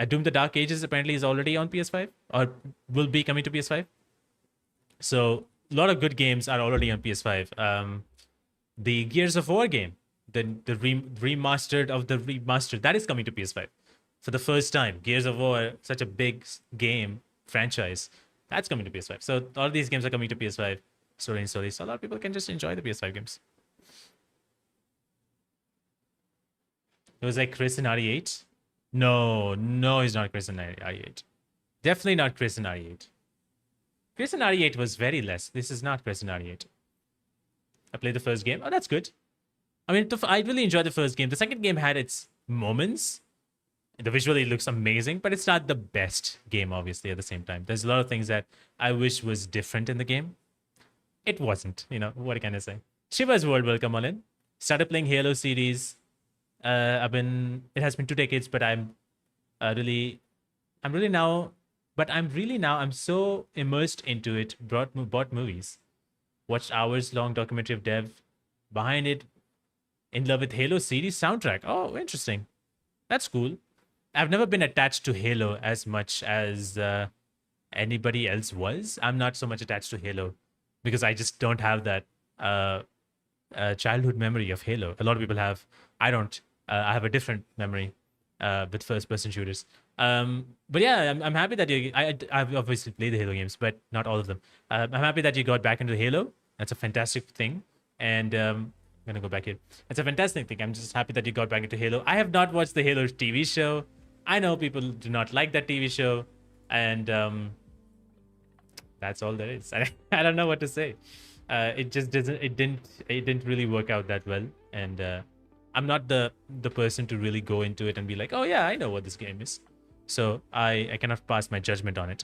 Doom: The Dark Ages apparently is already on PS5 or will be coming to PS5. So a lot of good games are already on PS5. The Gears of War game, the remastered of the remastered, that is coming to PS5 for the first time. Gears of War, such a big game franchise, that's coming to PS5. So all these games are coming to PS5 slowly and slowly. So a lot of people can just enjoy the PS5 games. It was like Chris in RE8. No, he's not Chris in RE8. Definitely not Chris in RE8. Chris in RE8 was very less. This is not Chris in RE8. I played the first game. Oh, that's good. I mean, I really enjoyed the first game. The second game had its moments. The visually looks amazing, but it's not the best game, obviously, at the same time. There's a lot of things that I wish was different in the game. It wasn't, what can I say? Shiva's World, welcome on in. Started playing Halo series. It has been 2 decades, but I'm so immersed into it. Bought movies. Watched hours-long documentary of dev. Behind it, in love with Halo series soundtrack. Oh, interesting. That's cool. I've never been attached to Halo as much as anybody else was. I'm not so much attached to Halo because I just don't have that childhood memory of Halo. A lot of people have. I don't. I have a different memory with first-person shooters. But yeah, I'm happy that I've obviously played the Halo games, but not all of them. I'm happy that you got back into Halo. That's a fantastic thing. And I'm going to go back here. It's a fantastic thing. I'm just happy that you got back into Halo. I have not watched the Halo TV show. I know people do not like that TV show. And that's all there is. I don't know what to say. It just didn't really work out that well. And I'm not the person to really go into it and be like, oh yeah, I know what this game is. So I cannot pass my judgment on it.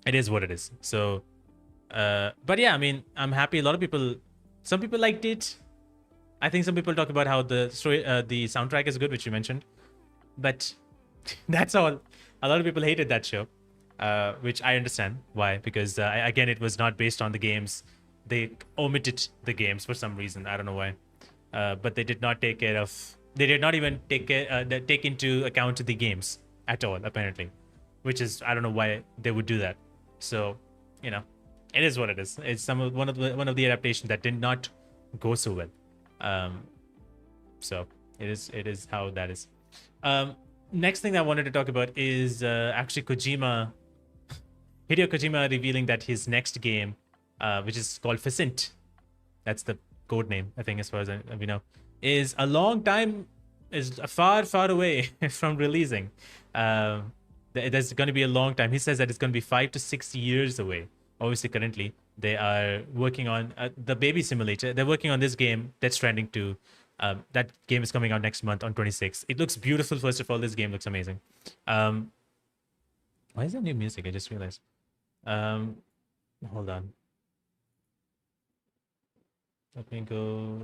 It is what it is. So, but yeah, I mean, I'm happy. Some people liked it. I think some people talk about how the story, the soundtrack is good, which you mentioned. But that's all. A lot of people hated that show, which I understand why. Because again, it was not based on the games. They omitted the games for some reason. I don't know why. But they did not take care of. They did not even take into account the games at all, apparently, which is, I don't know why they would do that. So, it is what it is. It's one of the adaptations that did not go so well. So it is how that is. Next thing I wanted to talk about is actually Hideo Kojima revealing that his next game, which is called Facint, that's the code name, I think, as far as we know, is far away from releasing. There's going to be a long time. He says that it's going to be 5 to 6 years away. Obviously, currently they are working on the baby simulator. They're working on this game, Death Stranding 2. That game is coming out next month on 26th. It looks beautiful. First of all, this game looks amazing. Why is there new music? I just realized. Hold on. Let me go.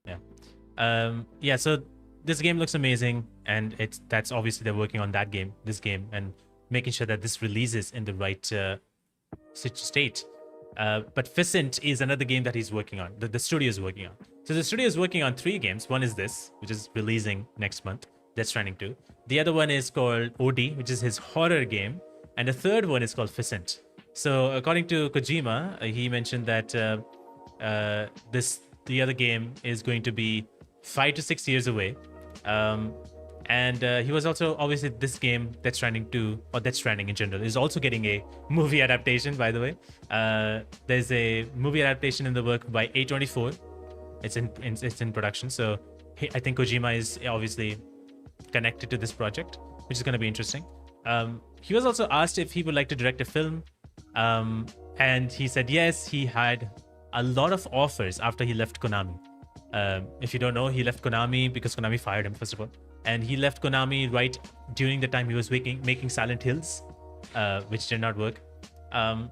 Yeah. So this game looks amazing, and that's obviously they're working on this game, and making sure that this releases in the right state. But Ficent is another game that he's working on. The studio is working on. So the studio is working on 3 games. One is this, which is releasing next month, Death Stranding 2. The other one is called OD, which is his horror game. And the third one is called Ficent. So according to Kojima, he mentioned that the other game is going to be 5 to 6 years away. And he was also, obviously, this game, Death Stranding 2, or Death Stranding in general, is also getting a movie adaptation, by the way. There's a movie adaptation in the work by A24. It's in production. So I think Kojima is obviously connected to this project, which is going to be interesting. He was also asked if he would like to direct a film. And he said yes, he had a lot of offers after he left Konami. If you don't know, he left Konami because Konami fired him, first of all. And he left Konami right during the time he was making Silent Hills, which did not work. And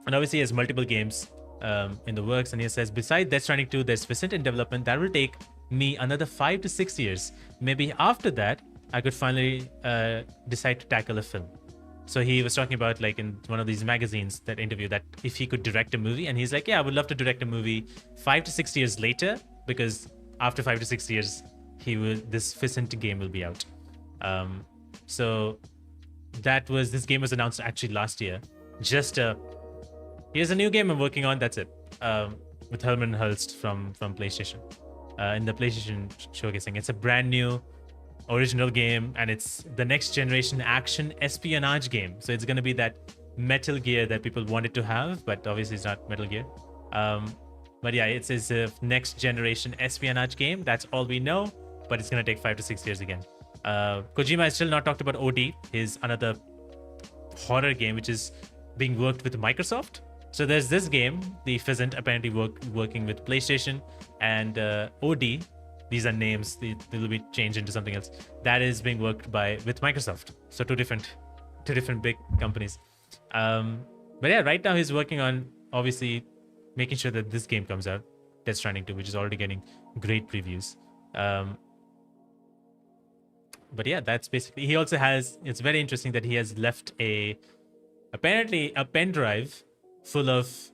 obviously he has multiple games in the works. And he says, besides Death Stranding 2, there's Ficent in development. That will take me another 5 to 6 years. Maybe after that, I could finally decide to tackle a film. So he was talking about, like, in one of these magazines, that interview, that if he could direct a movie, and he's like, yeah, I would love to direct a movie 5 to 6 years later, because after 5 to 6 years, this Ficent game will be out. So this game was announced actually last year. Here's a new game I'm working on. That's it. With Herman Hulst from PlayStation. In the PlayStation showcasing. It's a brand new original game, and it's the next generation action espionage game. So it's going to be that Metal Gear that people wanted to have, but obviously it's not Metal Gear. But yeah, it's a next generation espionage game. That's all we know, but it's going to take 5 to 6 years again. Kojima has still not talked about OD, his another horror game, which is being worked with Microsoft. So there's this game, the Ficent, apparently working with PlayStation, and OD. These are names. They will be changed into something else. That is being worked with Microsoft. So two different big companies. But yeah, right now he's working on, obviously, making sure that this game comes out, Death Stranding 2, which is already getting great previews. But yeah, that's basically. He also has. It's very interesting that he has left apparently a pen drive full of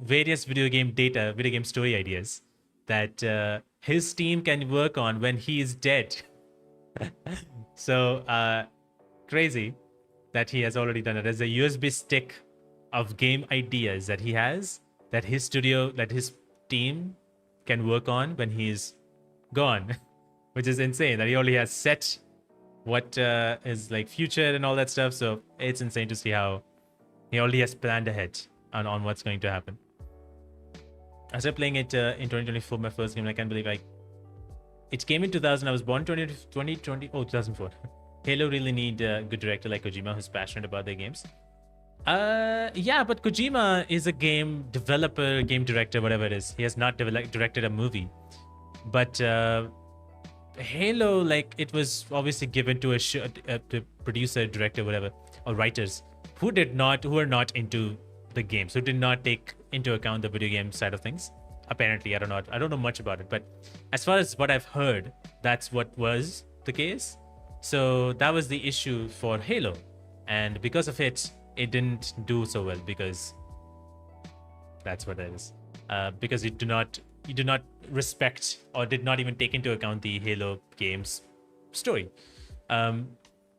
various video game story ideas that his team can work on when he is dead. So crazy that he has already done it. There's a USB stick of game ideas that he has, that his team can work on when he's gone, which is insane. That he only has set what is like future and all that stuff. So it's insane to see how he already has planned ahead on what's going to happen. I started playing it in 2024, my first game. I can't believe it came in 2000. I was born 2004. Halo really need a good director like Kojima who's passionate about their games. Yeah, but Kojima is a game developer, game director, whatever it is. He has not directed a movie. But Halo, like, it was obviously given to a producer, director, whatever, or writers who are not into the games, who did not take into account the video game side of things. Apparently, I don't know much about it, but as far as what I've heard, that's what was the case. So that was the issue for Halo, and because of it didn't do so well, because that's what it is. Because you do not respect, or did not even take into account, the Halo game's story.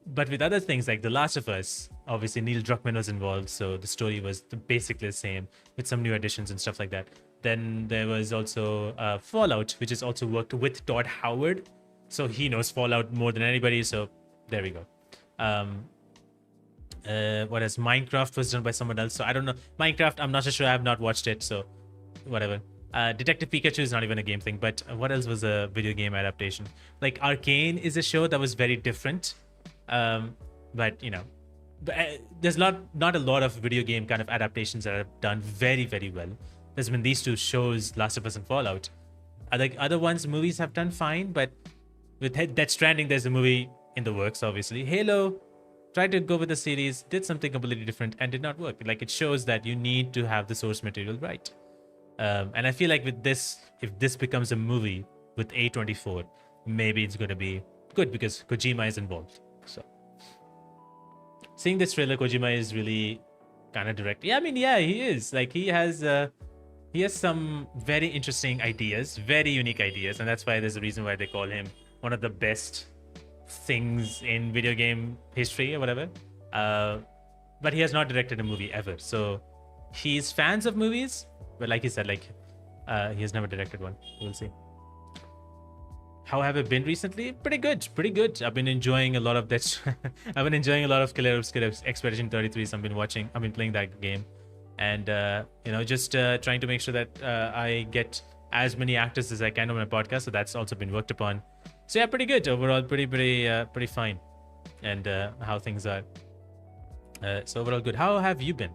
But with other things like The Last of Us, obviously Neil Druckmann was involved, so the story was basically the same with some new additions and stuff like that. Then there was also Fallout, which is also worked with Todd Howard, so he knows Fallout more than anybody. So there we go. What else? Minecraft was done by someone else, so I don't know. Minecraft, I'm not so sure. I have not watched it, so whatever. Detective Pikachu is not even a game thing, but what else was a video game adaptation? Like Arcane is a show that was very different. But you know, there's not a lot of video game kind of adaptations that are done very, very well. There's been these two shows, Last of Us and Fallout. Other ones, movies have done fine, but with Death Stranding, there's a movie in the works, obviously. Halo tried to go with the series, did something completely different, and did not work. Like, it shows that you need to have the source material right. And I feel like with this, if this becomes a movie with A24, maybe it's going to be good because Kojima is involved. So seeing this trailer, Kojima is really kind of direct. Yeah, I mean, yeah, he is. Like he has some very interesting ideas, very unique ideas, and that's why there's a reason why they call him one of the best things in video game history or whatever. But he has not directed a movie ever. So he's fans of movies, but like he said, like he has never directed one. We'll see. How have I been recently? Pretty good, pretty good. I've been enjoying a lot of that. I've been enjoying a lot of Killer Expedition 33. So I've been playing that game, and just trying to make sure that I get as many actors as I can on my podcast. So that's also been worked upon. So yeah, pretty good overall. Pretty fine, and how things are. So overall good. How have you been?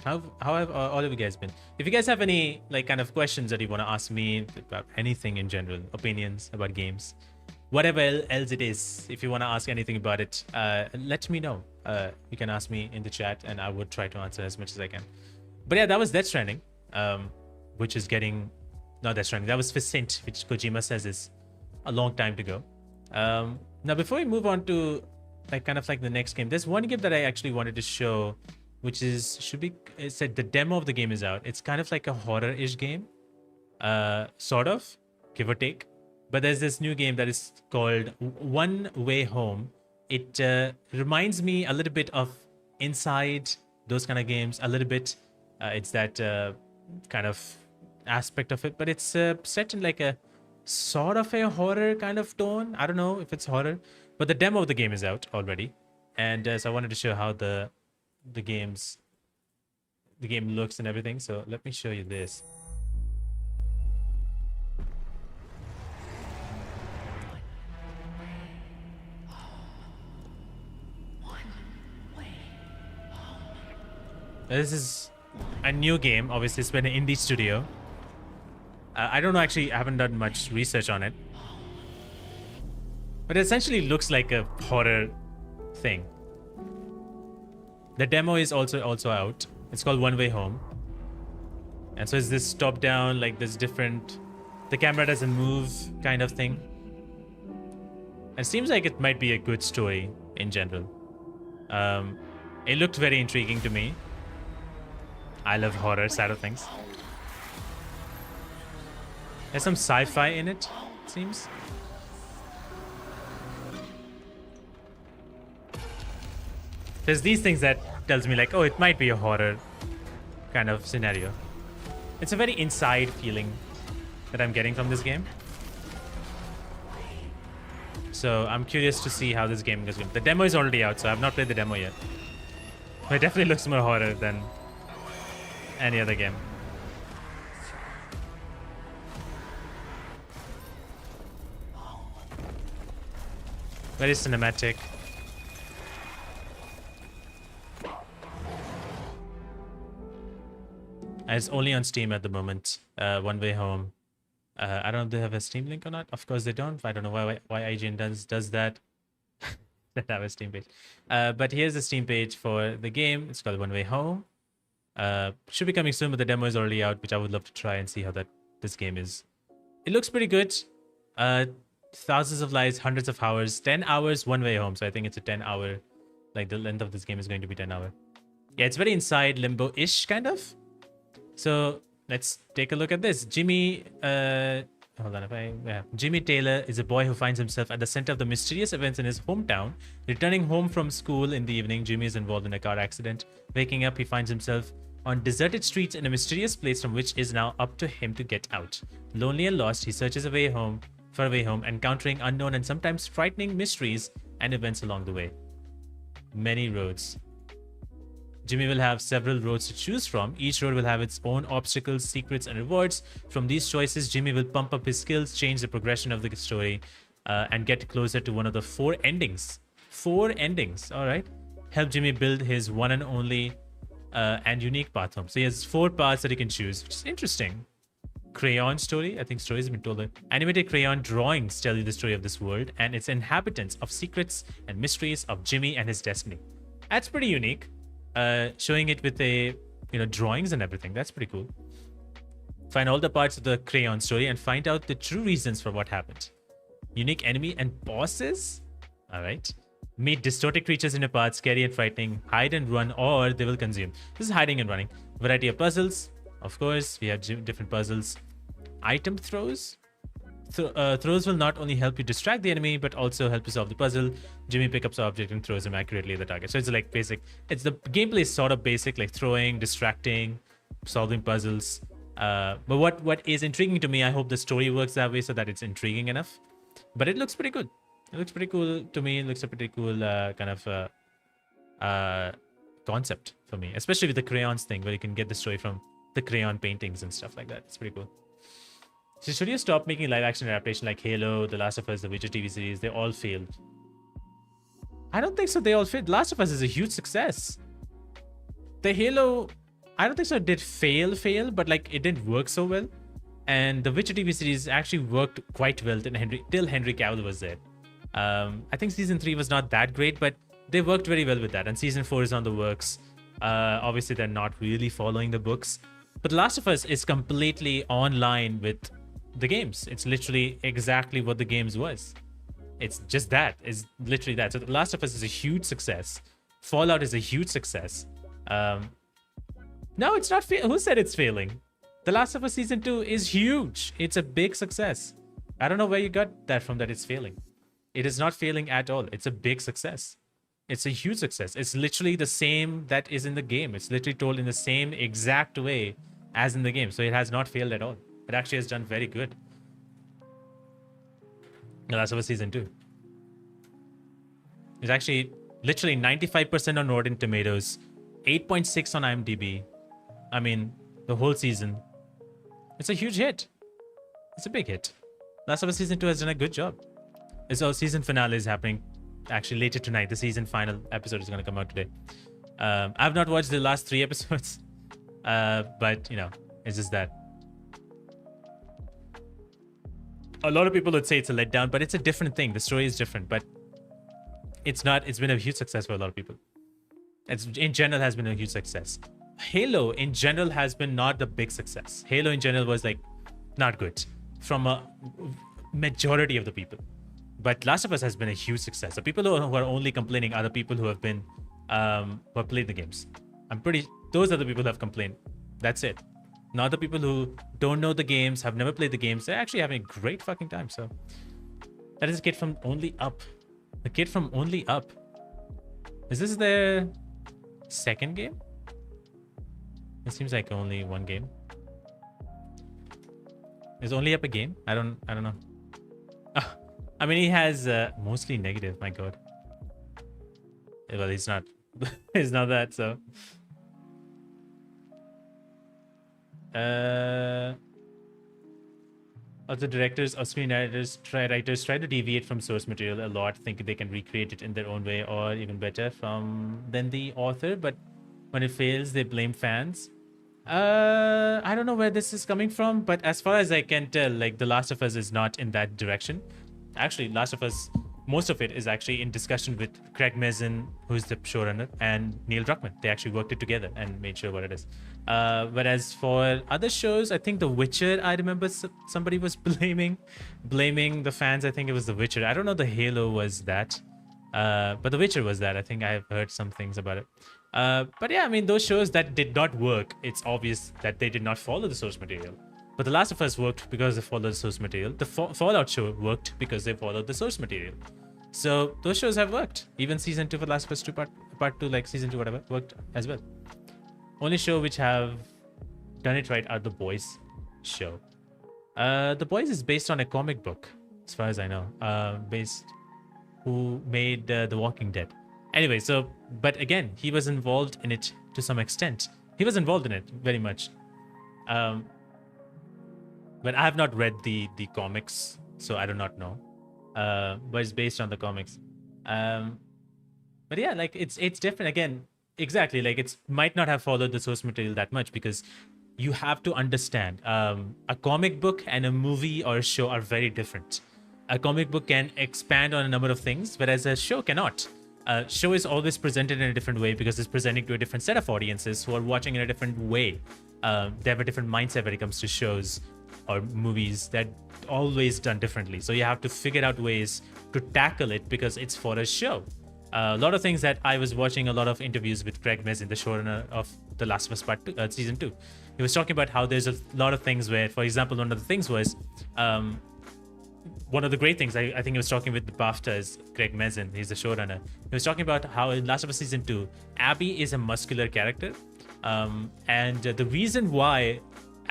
How have all of you guys been? If you guys have any like kind of questions that you want to ask me about anything in general, opinions about games, whatever else it is, if you want to ask anything about it, let me know. You can ask me in the chat, and I would try to answer as much as I can. But yeah, that was Death Stranding, which is getting not Death Stranding. That was Vicent, which Kojima says is a long time to go. Now, before we move on to like kind of like the next game, there's one game that I actually wanted to show, which is it said the demo of the game is out. It's kind of like a horror-ish game, sort of, give or take. But there's this new game that is called One Way Home. It reminds me a little bit of Inside, those kind of games, a little bit. It's that kind of aspect of it, but it's set in like a sort of a horror kind of tone. I don't know if it's horror, but the demo of the game is out already, and so I wanted to show how the game looks and everything. So let me show you this. This is a new game. Obviously, it's been an indie studio. I don't know, actually, I haven't done much research on it, but it essentially looks like a horror thing. The demo is also out. It's called One Way Home. And so it's this top down, like this different, the camera doesn't move kind of thing. It seems like it might be a good story in general. It looked very intriguing to me. I love horror side of things. There's some sci-fi in it seems. There's these things that tells me like, oh, it might be a horror kind of scenario. It's a very inside feeling that I'm getting from this game. So I'm curious to see how this game goes. The demo is already out, so I've not played the demo yet. But it definitely looks more horror than any other game. Very cinematic. And it's only on Steam at the moment. One Way Home. I don't know if they have a Steam link or not. Of course they don't. I don't know why IGN does that. They have a Steam page. But here's the Steam page for the game. It's called One Way Home. Should be coming soon, but the demo is already out, which I would love to try and see how this game is. It looks pretty good. Thousands of lives, hundreds of hours, 10 hours, One Way Home. So I think it's a 10-hour, like the length of this game is going to be 10 hours. Yeah, it's very inside limbo-ish kind of. So let's take a look at this. Jimmy, Jimmy Taylor is a boy who finds himself at the center of the mysterious events in his hometown. Returning home from school in the evening, Jimmy is involved in a car accident. Waking up, he finds himself on deserted streets in a mysterious place from which is now up to him to get out. Lonely and lost, he searches for a way home, encountering unknown and sometimes frightening mysteries and events along the way. Many roads. Jimmy will have several roads to choose from. Each road will have its own obstacles, secrets, and rewards. From these choices, Jimmy will pump up his skills, change the progression of the story, and get closer to one of the 4 endings. 4 endings, all right? Help Jimmy build his one and only and unique path home. So he has 4 paths that he can choose, which is interesting. Crayon story. I think stories have been told that. Animated crayon drawings tell you the story of this world and its inhabitants, of secrets and mysteries of Jimmy and his destiny. That's pretty unique. Showing it with drawings and everything. That's pretty cool. Find all the parts of the crayon story and find out the true reasons for what happened. Unique enemy and bosses. All right. Meet distorted creatures in a path, scary and frightening. Hide and run, or they will consume. This is hiding and running. Variety of puzzles. Of course, we have different puzzles. Item throws. Throws will not only help you distract the enemy, but also help you solve the puzzle. Jimmy picks up the object and throws him accurately at the target. So it's like basic. It's the gameplay is sort of basic, like throwing, distracting, solving puzzles. But what is intriguing to me, I hope the story works that way so that it's intriguing enough. But it looks pretty good. It looks pretty cool to me. It looks a pretty cool kind of concept for me, especially with the crayons thing, where you can get the story from the crayon paintings and stuff like that. It's pretty cool. So should you stop making live action adaptation like Halo, The Last of Us, the Witcher TV series? They all failed. I don't think so. They all failed. Last of Us is a huge success. The Halo, I don't think so. It did fail, but like it didn't work so well. And the Witcher TV series actually worked quite well till Henry Cavill was there. I think season 3 was not that great, but they worked very well with that. And season 4 is on the works. Obviously, they're not really following the books. But The Last of Us is completely online with the games. It's literally exactly what the games was. It's just that. It's literally that. So The Last of Us is a huge success. Fallout is a huge success. No, it's not. Who said it's failing? The Last of Us season 2 is huge. It's a big success. I don't know where you got that from, that it's failing. It is not failing at all. It's a big success. It's a huge success. It's literally the same that is in the game. It's literally told in the same exact way as in the game. So it has not failed at all. It actually has done very good. The Last of Us season 2. It's actually literally 95% on Rotten Tomatoes, 8.6 on IMDb. I mean, the whole season. It's a huge hit. It's a big hit. Last of Us season 2 has done a good job. So season finale is happening actually later tonight. The season final episode is going to come out today. I've not watched the last 3 episodes, but you know, it's just that. A lot of people would say it's a letdown, but it's a different thing. The story is different, but it's not. It's been a huge success for a lot of people. It's in general has been a huge success. Halo in general has been not the big success. Halo in general was like not good from a majority of the people. But Last of Us has been a huge success. The people who are only complaining are the people who have been who have played the games. I'm pretty. Those are the people who have complained. That's it. Not the people who don't know the games, have never played the games. They're actually having a great fucking time. So that is a kid from Only Up. The kid from Only Up. Is this their second game? It seems like only one game. Is Only Up a game? I don't know. I mean, he has mostly negative. My God. Well, he's not. He's not that. So. Also, directors or screenwriters, writers try to deviate from source material a lot, thinking they can recreate it in their own way or even better than the author. But when it fails, they blame fans. I don't know where this is coming from, but as far as I can tell, like The Last of Us is not in that direction. Actually, Last of Us, most of it is actually in discussion with Craig Mazin, who's the showrunner, and Neil Druckmann. They actually worked it together and made sure what it is. Whereas for other shows, I think The Witcher, I remember somebody was blaming the fans. I think it was The Witcher. I don't know the Halo was that, but The Witcher was that. I think I've heard some things about it. But yeah, I mean, those shows that did not work, it's obvious that they did not follow the source material. But The Last of Us worked because they followed the source material. The Fallout show worked because they followed the source material. So those shows have worked. Even season 2 for The Last of Us 2 part 2, like season 2, whatever, worked as well. Only show which have done it right are The Boys show. The Boys is based on a comic book, as far as I know. Who made The Walking Dead. Anyway, so, but again, he was involved in it to some extent. He was involved in it very much. But I have not read the comics, so I do not know. But it's based on the comics. But yeah, like it's different. Again, exactly, like it might not have followed the source material that much, because you have to understand a comic book and a movie or a show are very different. A comic book can expand on a number of things, whereas a show cannot. A show is always presented in a different way because it's presenting to a different set of audiences who are watching in a different way. They have a different mindset when it comes to shows or movies that always done differently. So you have to figure out ways to tackle it because it's for a show. A lot of things that I was watching a lot of interviews with Craig Mazin, the showrunner of The Last of Us Season 2. He was talking about how there's a lot of things where, for example, one of the things was, one of the great things, I think he was talking with the BAFTA's Craig Mazin, he's the showrunner. He was talking about how in Last of Us Season 2, Abby is a muscular character. And the reason why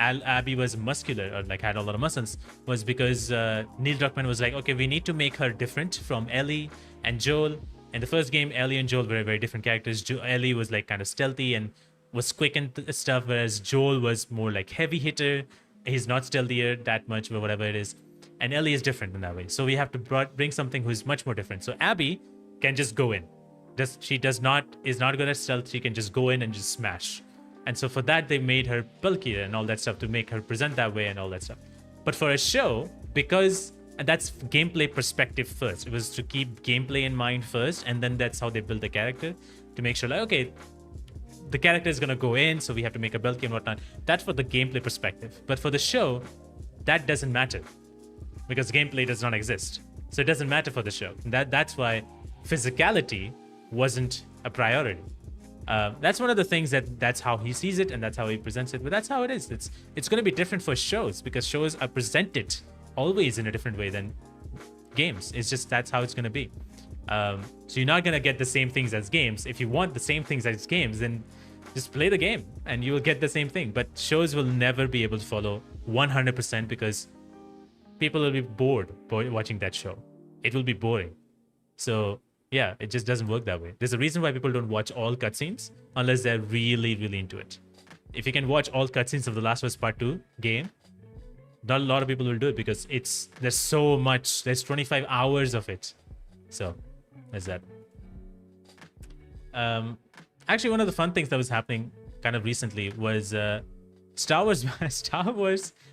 Abby was muscular, or like had a lot of muscles, was because Neil Druckmann was like, okay, we need to make her different from Ellie and Joel. In the first game, Ellie and Joel were very different characters. Ellie was like kind of stealthy and was quick and stuff, whereas Joel was more like heavy hitter. He's not stealthier that much, but whatever it is. And Ellie is different in that way. So we have to bring something who's much more different. So Abby can just go in. She is not good at stealth. She can just go in and just smash. And so for that, they made her bulkier and all that stuff to make her present that way and all that stuff. But for a show, and that's gameplay perspective first. It was to keep gameplay in mind first, and then that's how they build the character to make sure, like, okay, the character is gonna go in, so we have to make her bulky and whatnot. That's for the gameplay perspective. But for the show, that doesn't matter because gameplay does not exist. So it doesn't matter for the show. That's why physicality wasn't a priority. That's one of the things that's how he sees it and that's how he presents it. But that's how it is. It's going to be different for shows because shows are presented always in a different way than games. It's just that's how it's going to be. So you're not going to get the same things as games. If you want the same things as games, then just play the game and you will get the same thing. But shows will never be able to follow 100% because people will be bored watching that show. It will be boring. So yeah, it just doesn't work that way. There's a reason why people don't watch all cutscenes unless they're really, really into it. If you can watch all cutscenes of The Last of Us Part 2 game, not a lot of people will do it because there's so much. There's 25 hours of it. So there's that. Actually, one of the fun things that was happening kind of recently was Star Wars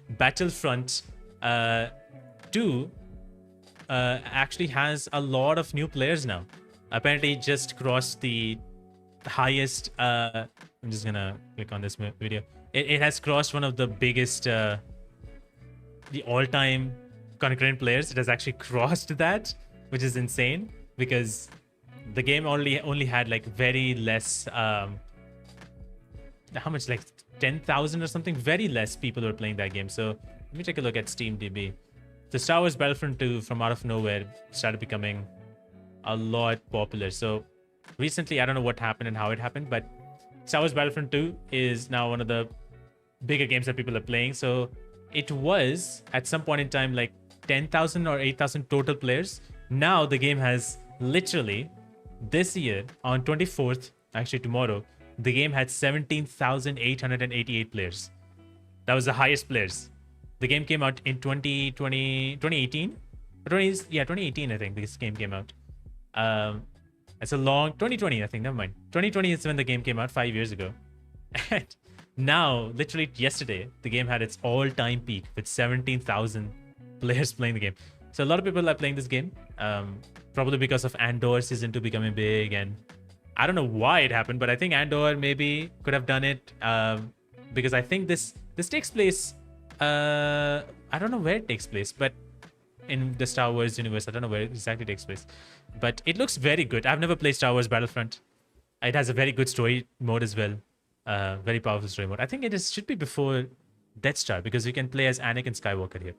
Battlefront 2 actually has a lot of new players now. Apparently just crossed the highest I'm just gonna click on this video. It has crossed one of the biggest the all-time concurrent players. It has actually crossed that, which is insane because the game only had like very less how much, like 10,000 or something, very less people were playing that game. So let me take a look at SteamDB. The Star Wars Battlefront 2 from out of nowhere started becoming a lot popular. So recently, I don't know what happened and how it happened, but Star Wars Battlefront 2 is now one of the bigger games that people are playing. So it was at some point in time like 10,000 or 8,000 total players. Now the game has literally this year on 24th, actually tomorrow, the game had 17,888 players. That was the highest players. The game came out in 2018. 2018, I think this game came out. It's a long 2020, I think. Never mind. 2020 is when the game came out 5 years ago. And now, literally yesterday, the game had its all-time peak with 17,000 players playing the game. So a lot of people are playing this game, probably because of Andor Season 2 becoming big, and I don't know why it happened, but I think Andor maybe could have done it because I think this takes place. I don't know where it takes place, but in the Star Wars universe, I don't know where it exactly takes place, but it looks very good. I've never played Star Wars Battlefront. It has a very good story mode as well, very powerful story mode. I think it should be before Death Star because you can play as Anakin Skywalker here,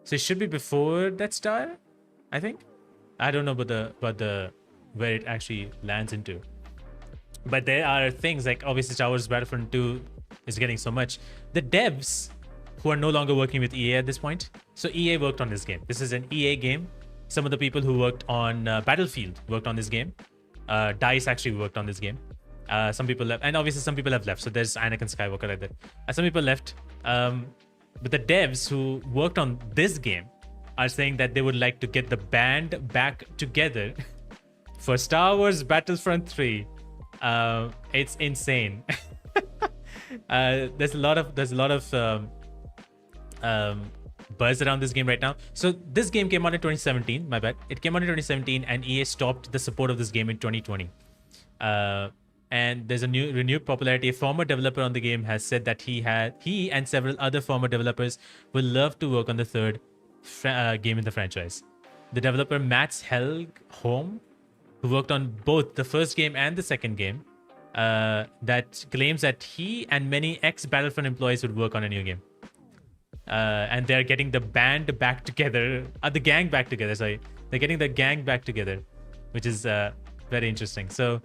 so it should be before Death Star. I think. I don't know about the where it actually lands into, but there are things like obviously Star Wars Battlefront 2 is getting so much. The devs who are no longer working with EA at this point. So EA worked on this game. This is an EA game. Some of the people who worked on Battlefield worked on this game. DICE actually worked on this game. Some people left, and obviously some people have left. So there's Anakin Skywalker right there. Some people left. But the devs who worked on this game are saying that they would like to get the band back together for Star Wars Battlefront 3. It's insane. There's a lot of buzz around this game right now. So this game came out in 2017. My bad. It came out in 2017, and EA stopped the support of this game in 2020. And there's a renewed popularity. A former developer on the game has said that he and several other former developers will love to work on the third game in the franchise. The developer Matt's Helgholm who worked on both the first game and the second game, that claims that he and many ex-Battlefront employees would work on a new game. And they're getting the band back together, the gang back together. Sorry, they're getting the gang back together, which is very interesting. So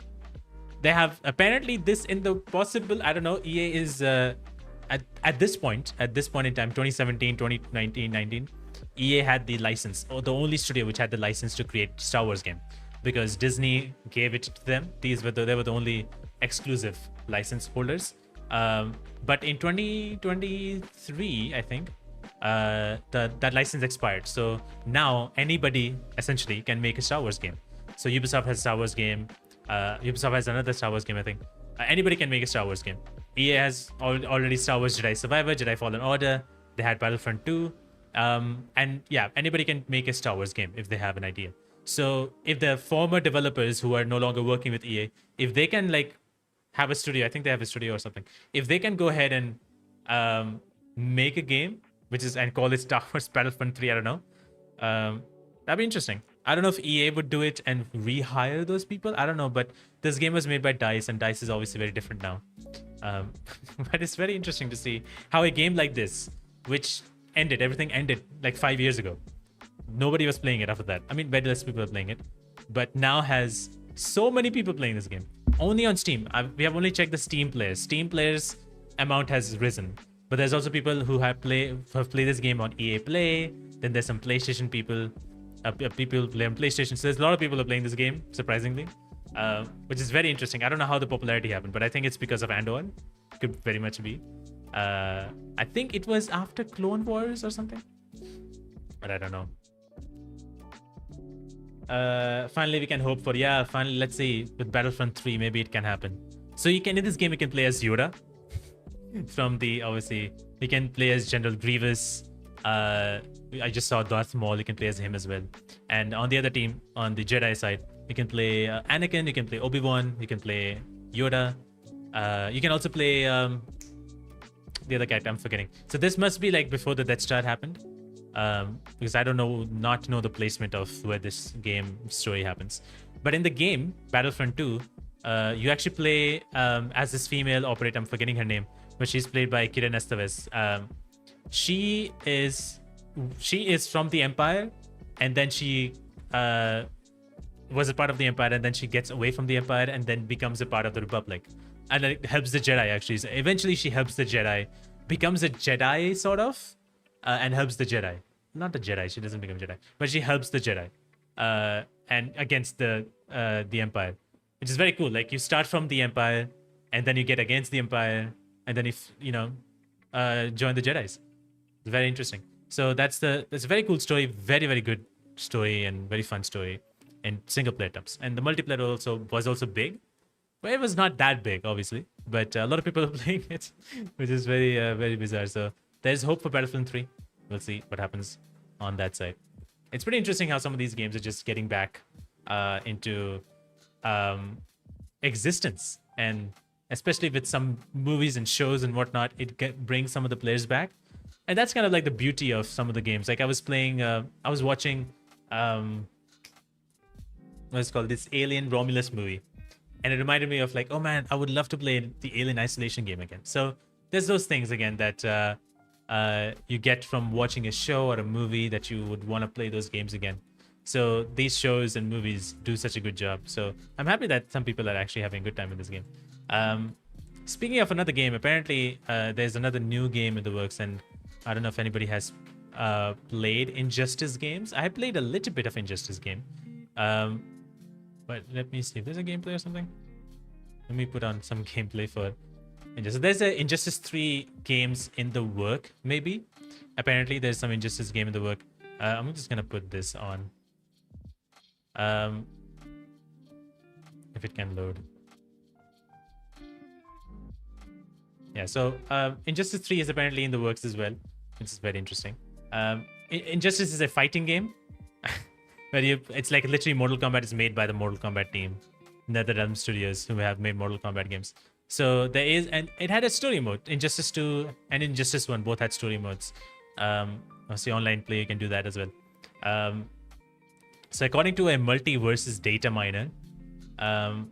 they have apparently this in the possible. I don't know. EA is at this point in time, 2017, 2019, 19. EA had the license, or the only studio which had the license to create Star Wars game, because Disney gave it to them. They were the only exclusive license holders. But in 2023, I think, that license expired. So now anybody essentially can make a Star Wars game. So Ubisoft has a Star Wars game. Ubisoft has another Star Wars game, I think. Anybody can make a Star Wars game. EA has already Star Wars Jedi Survivor, Jedi Fallen Order. They had Battlefront 2. And yeah, anybody can make a Star Wars game if they have an idea. So if the former developers who are no longer working with EA, if they can like have a studio, I think they have a studio or something. If they can go ahead and make a game, and call it Star Wars Battlefront 3, I don't know. That'd be interesting. I don't know if EA would do it and rehire those people. I don't know, but this game was made by DICE, and DICE is obviously very different now. But it's very interesting to see how a game like this, which everything ended like 5 years ago. Nobody was playing it after that. I mean, very less people are playing it, but now has so many people playing this game. Only on Steam. We have only checked the Steam players. Steam players amount has risen, but there's also people who have played this game on EA Play. Then there's some PlayStation people. People play on PlayStation. So there's a lot of people who are playing this game, surprisingly, which is very interesting. I don't know how the popularity happened, but I think it's because of Andor. Could very much be. I think it was after Clone Wars or something, but I don't know. Finally we can hope for, finally, let's see, with Battlefront 3 maybe it can happen. So you can, in this game, you can play as Yoda from the, obviously you can play as General Grievous. I just saw Darth Maul, you can play as him as well. And on the other team, on the Jedi side, you can play Anakin, you can play Obi-Wan, you can play Yoda. You can also play the other character, I'm forgetting. So this must be like before the Death Star happened, because I don't know the placement of where this game story happens. But in the game Battlefront 2, you actually play as this female operator. I'm forgetting her name, but she's played by Kira Estevez. She is from the Empire, and then she was a part of the Empire, and then she gets away from the Empire and then becomes a part of the Republic, and it helps the Jedi actually. So eventually she helps the Jedi, becomes a Jedi sort of, and helps the Jedi. Not the Jedi, she doesn't become Jedi, but she helps the Jedi and against the Empire, which is very cool. Like you start from the Empire, and then you get against the Empire, and then join the Jedis. It's very interesting. So that's a very cool story, very, very good story, and very fun story in single player terms. And the multiplayer was also big, but it was not that big, obviously. But a lot of people are playing it, which is very, very bizarre. So there's hope for Battlefront 3. We'll see what happens on that side. It's pretty interesting how some of these games are just getting back into existence, and especially with some movies and shows and whatnot, it brings some of the players back. And that's kind of like the beauty of some of the games. Like I was watching what's called this Alien Romulus movie, and it reminded me of like, oh man, I would love to play the Alien Isolation game again. So there's those things again that you get from watching a show or a movie, that you would want to play those games again. So these shows and movies do such a good job. So I'm happy that some people are actually having a good time in this game. Speaking of another game, apparently there's another new game in the works, and I don't know if anybody has played Injustice games. I played a little bit of Injustice game, but let me see if there's a gameplay or something. Let me put on some gameplay for Injustice. There's a Injustice 3 games in the work, maybe. Apparently there's some Injustice game in the work. I'm just gonna put this on, if it can load. Yeah, so Injustice 3 is apparently in the works as well, which is very interesting. Injustice is a fighting game where it's like literally Mortal Kombat is made by the Mortal Kombat team, NetherRealm Studios, who have made Mortal Kombat games. So there is, and it had a story mode. Injustice 2 and Injustice 1 both had story modes. Obviously online play, you can do that as well. So according to a multiverses data miner, Um,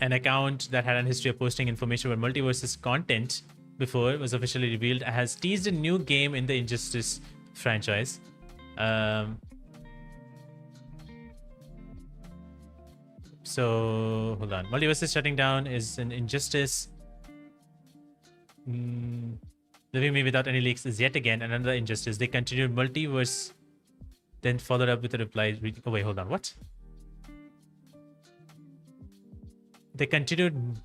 an account that had a history of posting information about multiverses content before was officially revealed, has teased a new game in the Injustice franchise. So hold on. Multiverses shutting down is an Injustice. Leaving me without any leaks is yet again another Injustice. They continued multiverse, then followed up with a reply. Oh wait, hold on. What? They continued.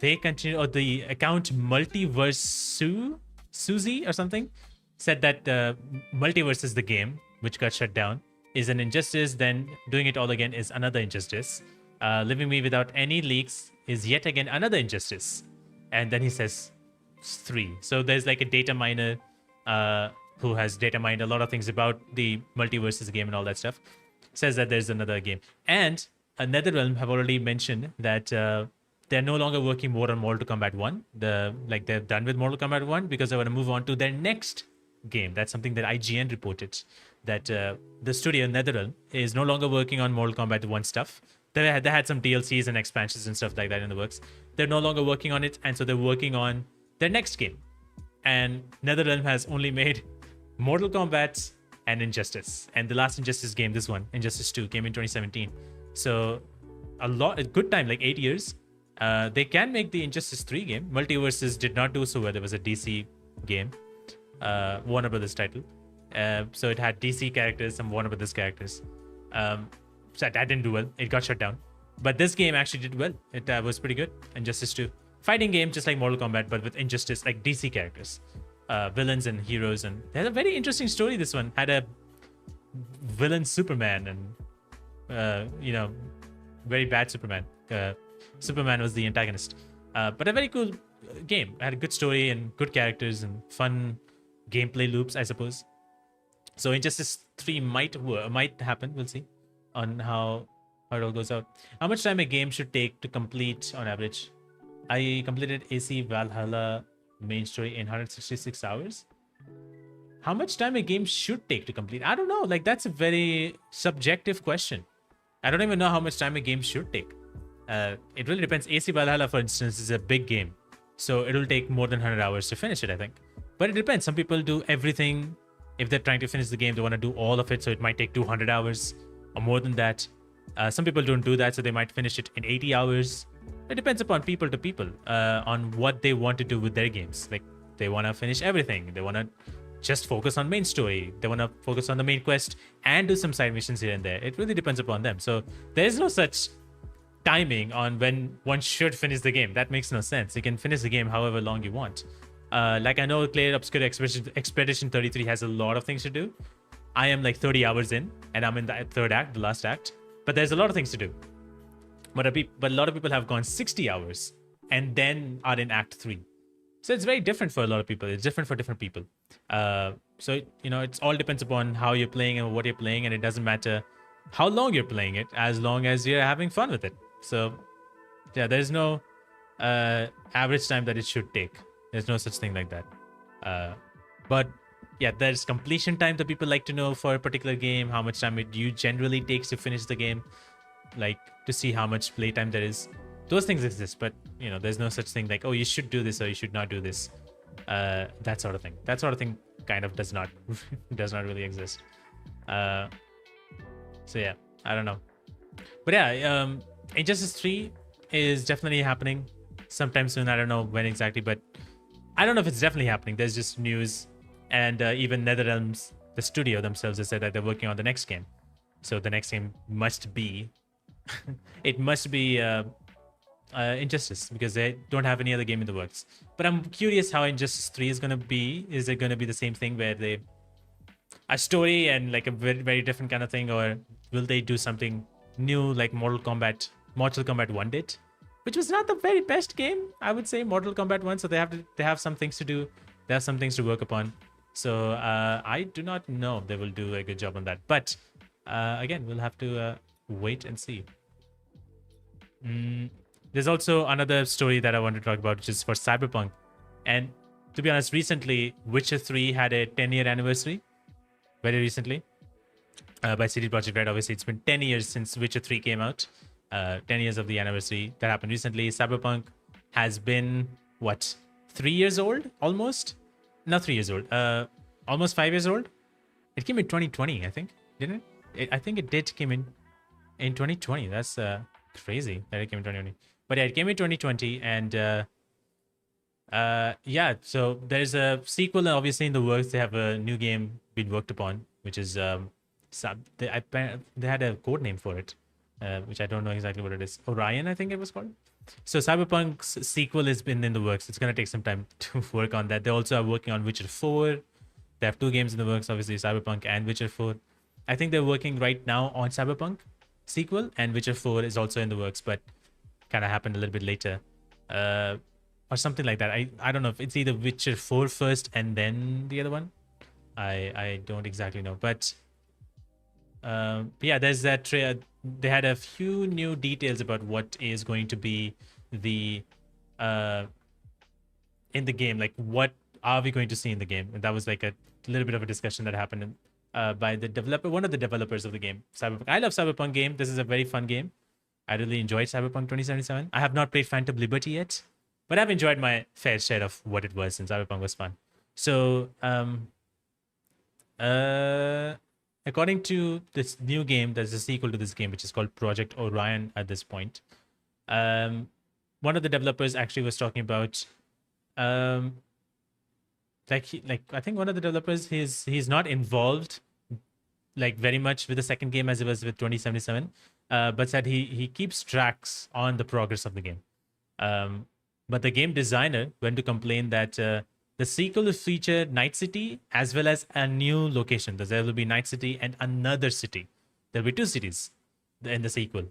Or the account Multiverse Susie or something said that Multiverse is the game, which got shut down, is an Injustice. Then doing it all again is another Injustice. Leaving me without any leaks is yet again another Injustice. And then he says 3. So there's like a data miner who has data mined a lot of things about the Multiverses game and all that stuff. Says that there's another game. And NetherRealm have already mentioned that they're no longer working more on Mortal Kombat 1. They're done with Mortal Kombat 1 because they want to move on to their next game. That's something that IGN reported, that the studio NetherRealm is no longer working on Mortal Kombat 1 stuff. They had some DLCs and expansions and stuff like that in the works. They're no longer working on it, and so they're working on their next game. And NetherRealm has only made Mortal Kombat and Injustice. And the last Injustice game, this one, Injustice 2, came in 2017. So a good time, like 8 years. They can make the Injustice 3 game. Multiverses did not do so well. There was a DC game, Warner Brothers title. So it had DC characters, some Warner Brothers characters. So that didn't do well. It got shut down. But this game actually did well. It was pretty good. Injustice 2. Fighting game, just like Mortal Kombat, but with Injustice, like DC characters. Villains and heroes. And they had a very interesting story, this one. Had a villain Superman and, very bad Superman. Superman was the antagonist. But a very cool game. It had a good story and good characters and fun gameplay loops, I suppose. So Injustice 3 might happen. We'll see on how it all goes out. How much time a game should take to complete on average? I completed AC Valhalla main story in 166 hours. How much time a game should take to complete? I don't know. Like, that's a very subjective question. I don't even know how much time a game should take. It really depends. AC Valhalla, for instance, is a big game. So it'll take more than 100 hours to finish it, I think. But it depends. Some people do everything. If they're trying to finish the game, they want to do all of it. So it might take 200 hours or more than that. Some people don't do that. So they might finish it in 80 hours. It depends upon people to people on what they want to do with their games. Like, they want to finish everything. They want to just focus on main story. They want to focus on the main quest and do some side missions here and there. It really depends upon them. So there's no such timing on when one should finish the game. That makes no sense. You can finish the game however long you want. Like, I know Clay Obscure Expedition 33 has a lot of things to do. I am like 30 hours in, and I'm in the third act, the last act. But there's a lot of things to do. But a lot of people have gone 60 hours and then are in Act 3. So it's very different for a lot of people. It's different for different people. So, it all depends upon how you're playing and what you're playing. And it doesn't matter how long you're playing it, as long as you're having fun with it. So, yeah, there's no average time that it should take. There's no such thing like that. But, yeah, there's completion time that people like to know for a particular game. How much time it generally takes to finish the game. Like, to see how much playtime there is. Those things exist, but there's no such thing like, oh, you should do this or you should not do this. That sort of thing. That sort of thing kind of does not really exist. So yeah, I don't know. But yeah, Injustice 3 is definitely happening sometime soon. I don't know when exactly, but I don't know if it's definitely happening. There's just news, and even NetherRealms, the studio themselves, has said that they're working on the next game. So the next game must be it must be Injustice, because they don't have any other game in the works. But I'm curious how Injustice 3 is going to be. Is it going to be the same thing where a story and like a very, very different kind of thing, or will they do something new like Mortal Kombat 1 did, which was not the very best game, I would say, Mortal Kombat 1. So they have some things to do. They have some things to work upon. So I do not know if they will do a good job on that. But again, we'll have to wait and see. There's also another story that I want to talk about, which is for Cyberpunk. And to be honest, recently, Witcher 3 had a 10-year anniversary. Very recently. By CD Projekt Red, obviously. It's been 10 years since Witcher 3 came out. 10 years of the anniversary that happened recently. Cyberpunk has been what, 3 years old almost? Not 3 years old. Almost 5 years old. It came in 2020, I think, didn't it? I think it did came in 2020. That's crazy that it came in 2020. But yeah, it came in 2020, and yeah. So there's a sequel, obviously in the works. They have a new game being worked upon, which is they had a code name for it, which I don't know exactly what it is. Orion, I think it was called. So Cyberpunk's sequel has been in the works. It's gonna take some time to work on that. They also are working on Witcher 4. They have 2 games in the works, obviously Cyberpunk and Witcher 4. I think they're working right now on Cyberpunk sequel, and Witcher 4 is also in the works, but kind of happened a little bit later, or something like that. I don't know if it's either Witcher 4 first and then the other one. I don't exactly know, but yeah, there's that. They had a few new details about what is going to be the in the game, like what are we going to see in the game, and that was like a little bit of a discussion that happened by the developer, one of the developers of the game, Cyberpunk. I love Cyberpunk game. This is a very fun game. I really enjoyed Cyberpunk 2077. I have not played Phantom Liberty yet, but I've enjoyed my fair share of what it was, and Cyberpunk was fun. So, according to this new game, there's a sequel to this game, which is called Project Orion at this point. One of the developers actually was talking about, like I think one of the developers, he's not involved like very much with the second game as it was with 2077, but said he keeps tracks on the progress of the game. But the game designer went to complain that the sequel will feature Night City as well as a new location. There will be Night City and another city. There'll be 2 cities in the sequel.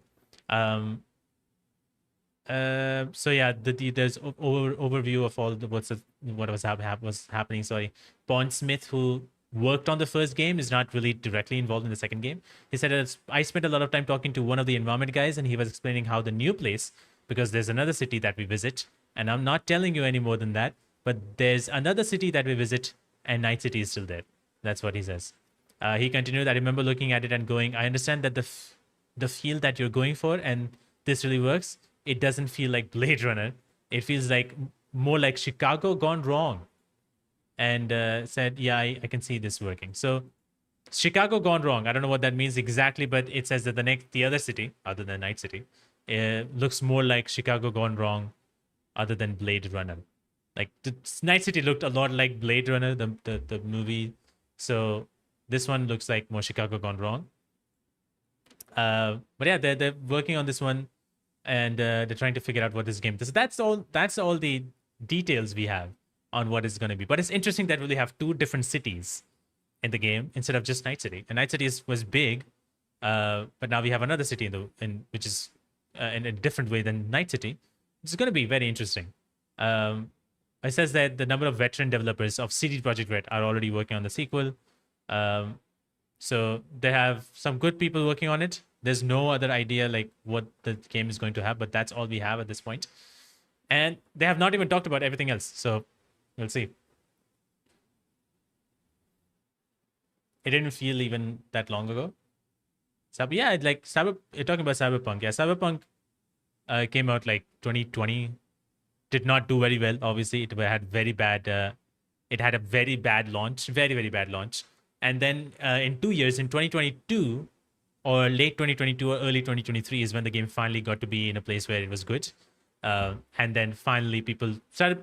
So yeah, there's overview of all the what was happening. Sorry, Bond Smith, who worked on the first game, is not really directly involved in the second game. He said, I spent a lot of time talking to one of the environment guys, and he was explaining how the new place, because there's another city that we visit, and I'm not telling you any more than that, but there's another city that we visit, and Night City is still there. That's what he says. He continued, I remember looking at it and going, I understand that the feel that you're going for, and this really works. It doesn't feel like Blade Runner. It feels like more like Chicago gone wrong. And said, yeah, I can see this working. So Chicago gone wrong. I don't know what that means exactly, but it says that the other city, other than Night City, looks more like Chicago gone wrong, other than Blade Runner. Like the Night City looked a lot like Blade Runner, the movie. So this one looks like more Chicago gone wrong. But yeah, they're working on this one, and they're trying to figure out what this game is. That's all the details we have on what it's going to be. But it's interesting that we really have 2 different cities in the game instead of just Night City. And Night City was big, but now we have another city which is in a different way than Night City. It's going to be very interesting. It says that the number of veteran developers of CD Projekt Red are already working on the sequel. So they have some good people working on it. There's no other idea like what the game is going to have, but that's all we have at this point. And they have not even talked about everything else. So we'll see. It didn't feel even that long ago. So yeah, you're talking about Cyberpunk. Yeah, Cyberpunk came out like 2020. Did not do very well. Obviously, it had very bad. It had a very bad launch, very very bad launch. And then in 2 years, in 2022 or late 2022 or early 2023, is when the game finally got to be in a place where it was good. And then finally, people started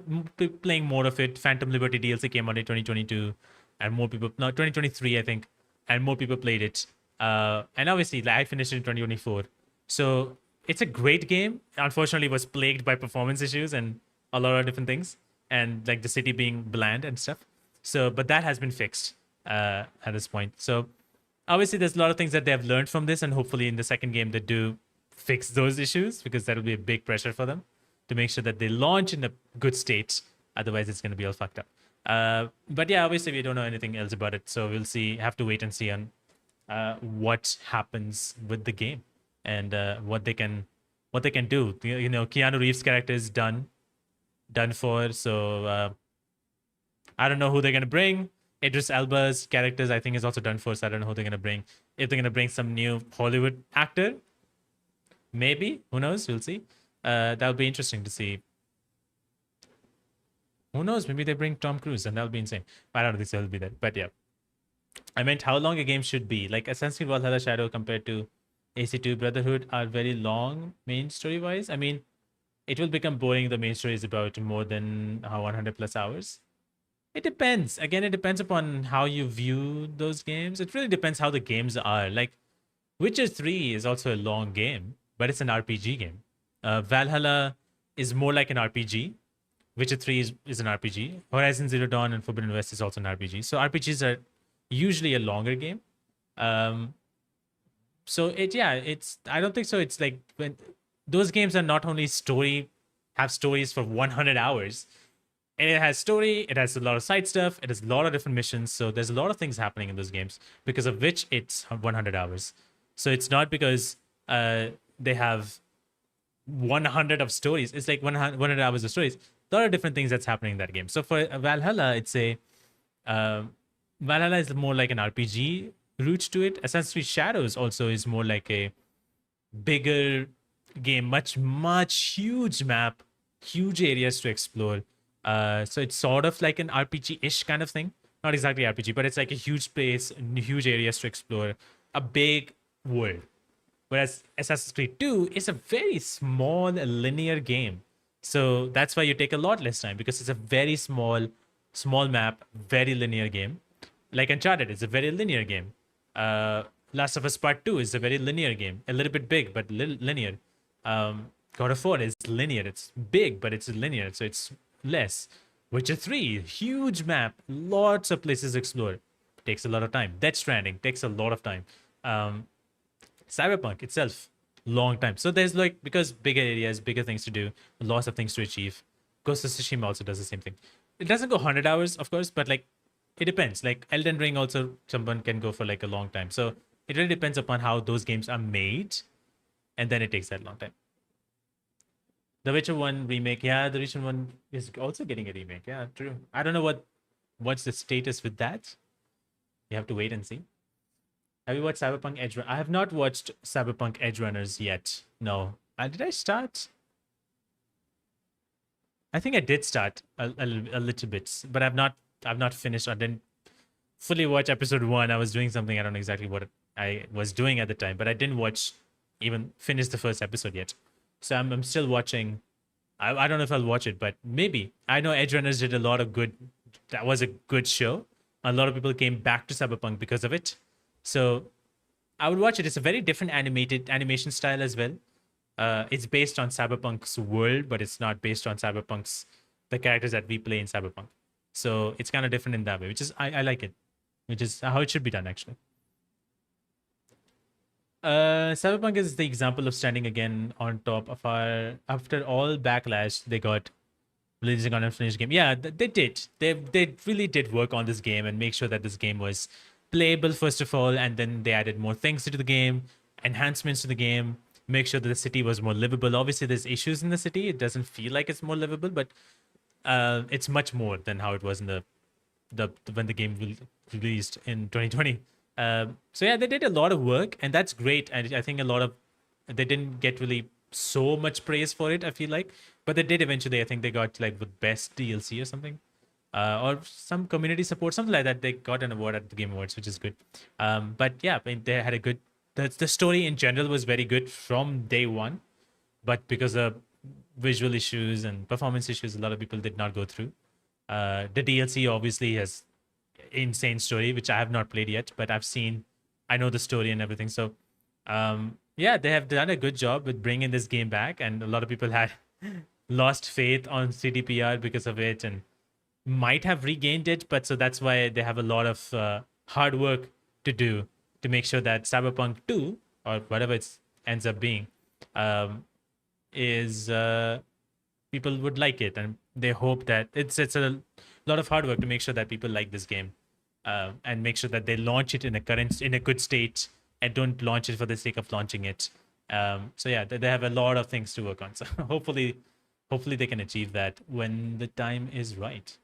playing more of it. Phantom Liberty DLC came out in 2022, and more people. No, 2023, I think, and more people played it. And obviously, I finished it in 2024. So it's a great game. Unfortunately, it was plagued by performance issues and a lot of different things, and like the city being bland and stuff. So, but that has been fixed at this point. So obviously, there's a lot of things that they have learned from this, and hopefully, in the second game, they do fix those issues, because that'll be a big pressure for them to make sure that they launch in a good state. Otherwise, it's going to be all fucked up. But yeah, obviously, we don't know anything else about it, so we'll see. Have to wait and see on what happens with the game and what they can do. You know, Keanu Reeves' character is done for. So I don't know who they're gonna bring. Idris Elba's characters, I think, is also done for. So I don't know who they're gonna bring. If they're gonna bring some new Hollywood actor, Maybe, who knows? We'll see. That'll be interesting to see. Who knows? Maybe they bring Tom Cruise, and that'll be insane. I don't think he'll be there, but yeah. I meant how long a game should be. Like Assassin's Creed Valhalla Shadow compared to AC2 Brotherhood are very long main story wise. I mean, it will become boring. The main story is about more than 100 plus hours. It depends. Again, it depends upon how you view those games. It really depends how the games are. Like Witcher 3 is also a long game, but it's an RPG game. Valhalla is more like an RPG. Witcher 3 is an RPG. Horizon Zero Dawn and Forbidden West is also an RPG. So RPGs are usually a longer game. Um, so it's I don't think so. It's like when those games are not only have stories for 100 hours. And it has story, it has a lot of side stuff, it has a lot of different missions. So there's a lot of things happening in those games, because of which it's 100 hours. So it's not because they have 100 of stories. It's like 100 hours of stories. A lot of different things that's happening in that game. So for Valhalla, uh, Valhalla is more like an RPG route to it. Assassin's Creed Shadows also is more like a bigger game, much huge map, huge areas to explore. So it's sort of like an RPG-ish kind of thing. Not exactly RPG, but it's like a huge space, huge areas to explore, a big world. Whereas Assassin's Creed 2 is a very small linear game. So that's why you take a lot less time, because it's a very small map, very linear game. Like Uncharted, it's a very linear game. Last of Us Part 2 is a very linear game. A little bit big, but linear. God of War is linear. It's big, but it's linear, so it's less. Witcher 3, huge map, lots of places to explore. Takes a lot of time. Death Stranding takes a lot of time. Cyberpunk itself, long time. So there's like, because bigger areas, bigger things to do, lots of things to achieve. Ghost of Tsushima also does the same thing. It doesn't go 100 hours, of course, but like, it depends. Like Elden Ring also, someone can go for like a long time. So it really depends upon how those games are made, and then it takes that long time. The Witcher 1 remake, yeah, the Witcher 1 is also getting a remake. Yeah, true. I don't know what's the status with that. You have to wait and see. Have you watched Cyberpunk Edge? I have not watched Cyberpunk Edge Runners yet. No. Did I start? I think I did start a little bit, but I've not finished. I didn't fully watch episode 1. I was doing something. I don't know exactly what I was doing at the time, but I didn't finish the first episode yet. So I'm still watching. I don't know if I'll watch it, but maybe. I know Edge Runners did a lot of good. That was a good show. A lot of people came back to Cyberpunk because of it. So I would watch it. It's a very different animation style as well. It's based on Cyberpunk's world, but it's not based on the characters that we play in Cyberpunk. So it's kind of different in that way, which is I like it, which is how it should be done actually. Cyberpunk is the example of standing again on top of after all backlash they got releasing on unfinished game. Yeah, they did. They really did work on this game and make sure that this game was playable first of all, and then they added more things to the game, enhancements to the game, make sure that the city was more livable. Obviously, there's issues in the city. It doesn't feel like it's more livable, but it's much more than how it was in the when the game released in 2020. So yeah, they did a lot of work, and that's great. And I think they didn't get really so much praise for it, I feel like, but they did eventually. I think they got like the best DLC or something, or some community support, something like that. They got an award at the Game Awards, which is good. But yeah, I mean, they had a good. The story in general was very good from day one, but because of visual issues and performance issues, a lot of people did not go through. The DLC obviously has insane story, which I have not played yet, but I know the story and everything. So yeah, they have done a good job with bringing this game back, and a lot of people had lost faith on CDPR because of it and might have regained it, but so that's why they have a lot of hard work to do to make sure that Cyberpunk 2 or whatever it ends up being is people would like it, and they hope that it's a lot of hard work to make sure that people like this game, and make sure that they launch it in a good state and don't launch it for the sake of launching it. So yeah, they have a lot of things to work on. So hopefully they can achieve that when the time is right.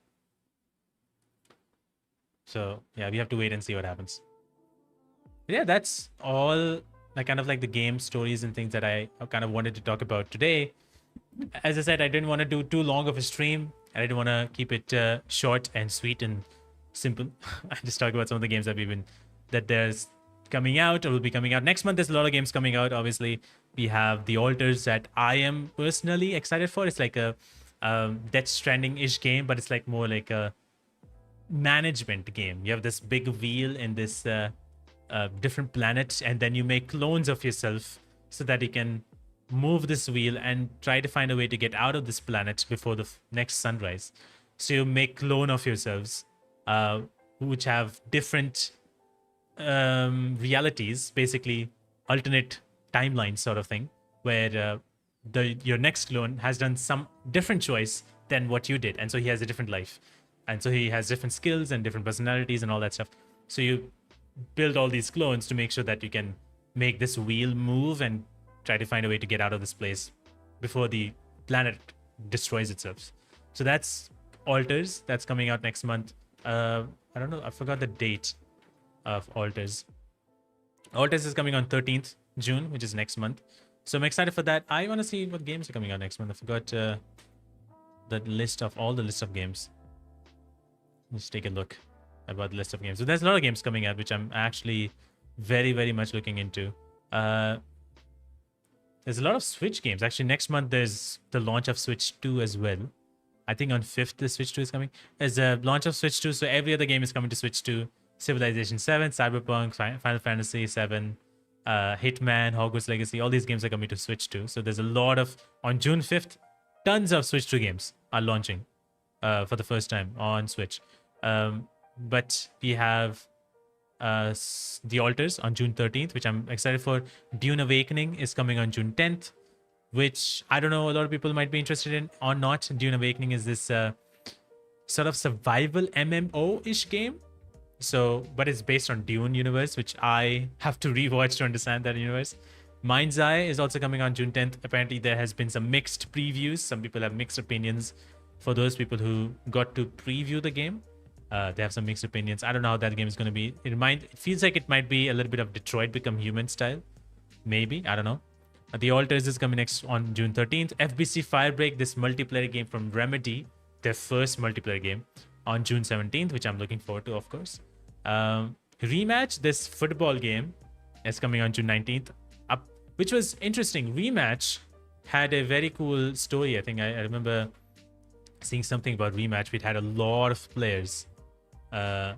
So yeah, we have to wait and see what happens. Yeah, that's all like kind of like the game stories and things that I kind of wanted to talk about today. As I said, I didn't want to do too long of a stream. I didn't want to keep it short and sweet and simple. I just talk about some of the games that there's coming out or will be coming out next month. There's a lot of games coming out. Obviously, we have the Altars that I am personally excited for. It's like a Death Stranding-ish game, but it's like more like a management game. You have this big wheel in this different planet, and then you make clones of yourself so that you can move this wheel and try to find a way to get out of this planet before the next sunrise. So you make clone of yourselves, which have different realities, basically alternate timelines sort of thing, where your next clone has done some different choice than what you did, and so he has a different life, and so he has different skills and different personalities and all that stuff. So you build all these clones to make sure that you can make this wheel move and try to find a way to get out of this place before the planet destroys itself. So that's Altars. That's coming out next month. I don't know. I forgot the date of Altars. Altars is coming on 13th June, which is next month. So I'm excited for that. I want to see what games are coming out next month. I forgot the list of games. Let's take a look about the list of games. So there's a lot of games coming out, which I'm actually very, very much looking into. There's a lot of Switch games. Actually, next month there's the launch of Switch 2 as well. I think on 5th the Switch 2 is coming. There's a launch of Switch 2, so every other game is coming to Switch 2. Civilization 7, Cyberpunk, Final Fantasy 7, Hitman, Hogwarts Legacy, all these games are coming to Switch 2. So there's a lot of, on June 5th, tons of Switch 2 games are launching for the first time on Switch. But we have the Altars on June 13th, which I'm excited for. Dune Awakening is coming on June 10th, which I don't know, a lot of people might be interested in or not. Dune Awakening is this sort of survival MMO-ish game. So, but it's based on Dune universe, which I have to rewatch to understand that universe. Mind's Eye is also coming on June 10th. Apparently, there has been some mixed previews. Some people have mixed opinions. For those people who got to preview the game, they have some mixed opinions. I don't know how that game is going to be. It feels like it might be a little bit of Detroit Become Human style. Maybe. I don't know. The Altars is coming next on June 13th. FBC Firebreak, this multiplayer game from Remedy, their first multiplayer game, on June 17th, which I'm looking forward to, of course. Rematch, this football game, is coming on June 19th, which was interesting. Rematch had a very cool story. I think I remember seeing something about Rematch. It had a lot of players. Like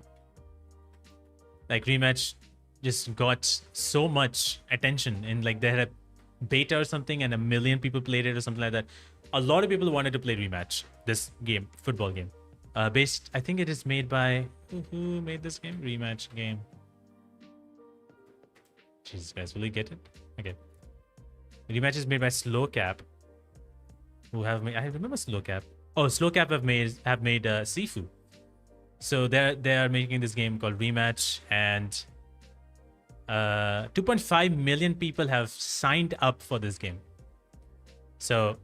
Rematch just got so much attention, and like they had a beta or something and 1 million people played it or something like that. A lot of people wanted to play Rematch, this game, football game. Based, I think it is made by, who made this game? Rematch game. Jesus guys, will you get it? Okay. Rematch is made by Slowcap, who have made, I remember Slowcap. Oh, Slowcap have made Sifu. So they are making this game called Rematch, and 2.5 million people have signed up for this game. So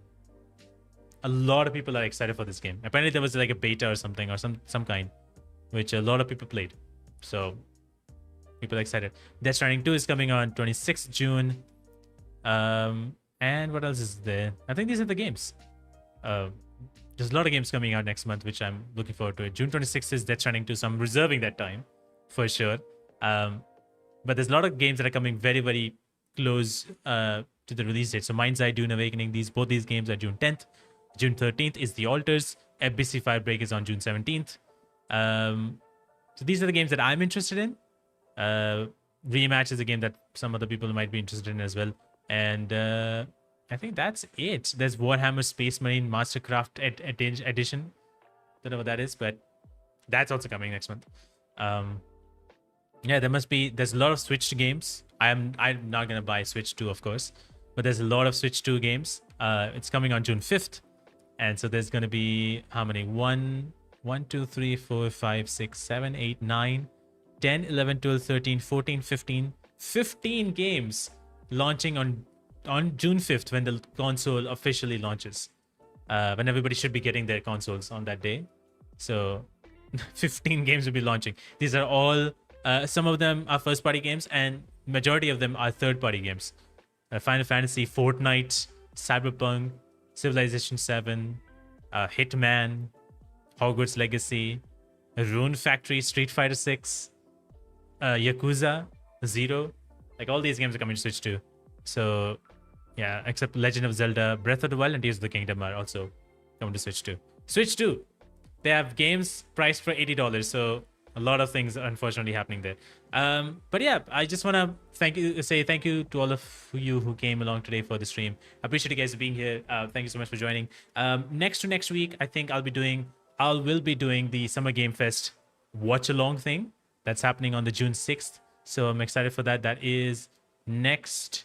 a lot of people are excited for this game. Apparently there was like a beta or something, or some kind, which a lot of people played. So people are excited. Death Stranding 2 is coming on 26th June. And what else is there? I think these are the games. There's a lot of games coming out next month, which I'm looking forward to. June 26th is Death Stranding 2, so I'm reserving that time for sure. But there's a lot of games that are coming very, very close to the release date. So Mind's Eye, Dune Awakening, both these games are June 10th. June 13th is The Altars. FBC Firebreak is on June 17th. So these are the games that I'm interested in. Rematch is a game that some other people might be interested in as well. And I think that's it. There's Warhammer Space Marine Mastercraft Edition. Don't know what that is, but that's also coming next month. Yeah, there's a lot of Switch games. I'm not gonna buy Switch 2, of course, but there's a lot of Switch 2 games. It's coming on June 5th. And so there's going to be how many? 1, 2, 3, 4, 5, 6, 7, 8, 9, 10, 11, 12, 13, 14, 15. 15 games launching on June 5th when the console officially launches. When everybody should be getting their consoles on that day. So 15 games will be launching. These are all, some of them are first party games, and majority of them are third-party games. Final Fantasy, Fortnite, Cyberpunk, Civilization 7, Hitman, Hogwarts Legacy, Rune Factory, Street Fighter 6, Yakuza, Zero. Like all these games are coming to Switch too. So yeah, except Legend of Zelda, Breath of the Wild, and Tears of the Kingdom are also coming to Switch too. Switch 2, they have games priced for $80, so a lot of things are unfortunately happening there. But yeah, I just want to say thank you to all of you who came along today for the stream. I appreciate you guys being here. Thank you so much for joining. Next week, I think I will be doing the Summer Game Fest watch along thing that's happening on the June 6th. So I'm excited for that. That is that's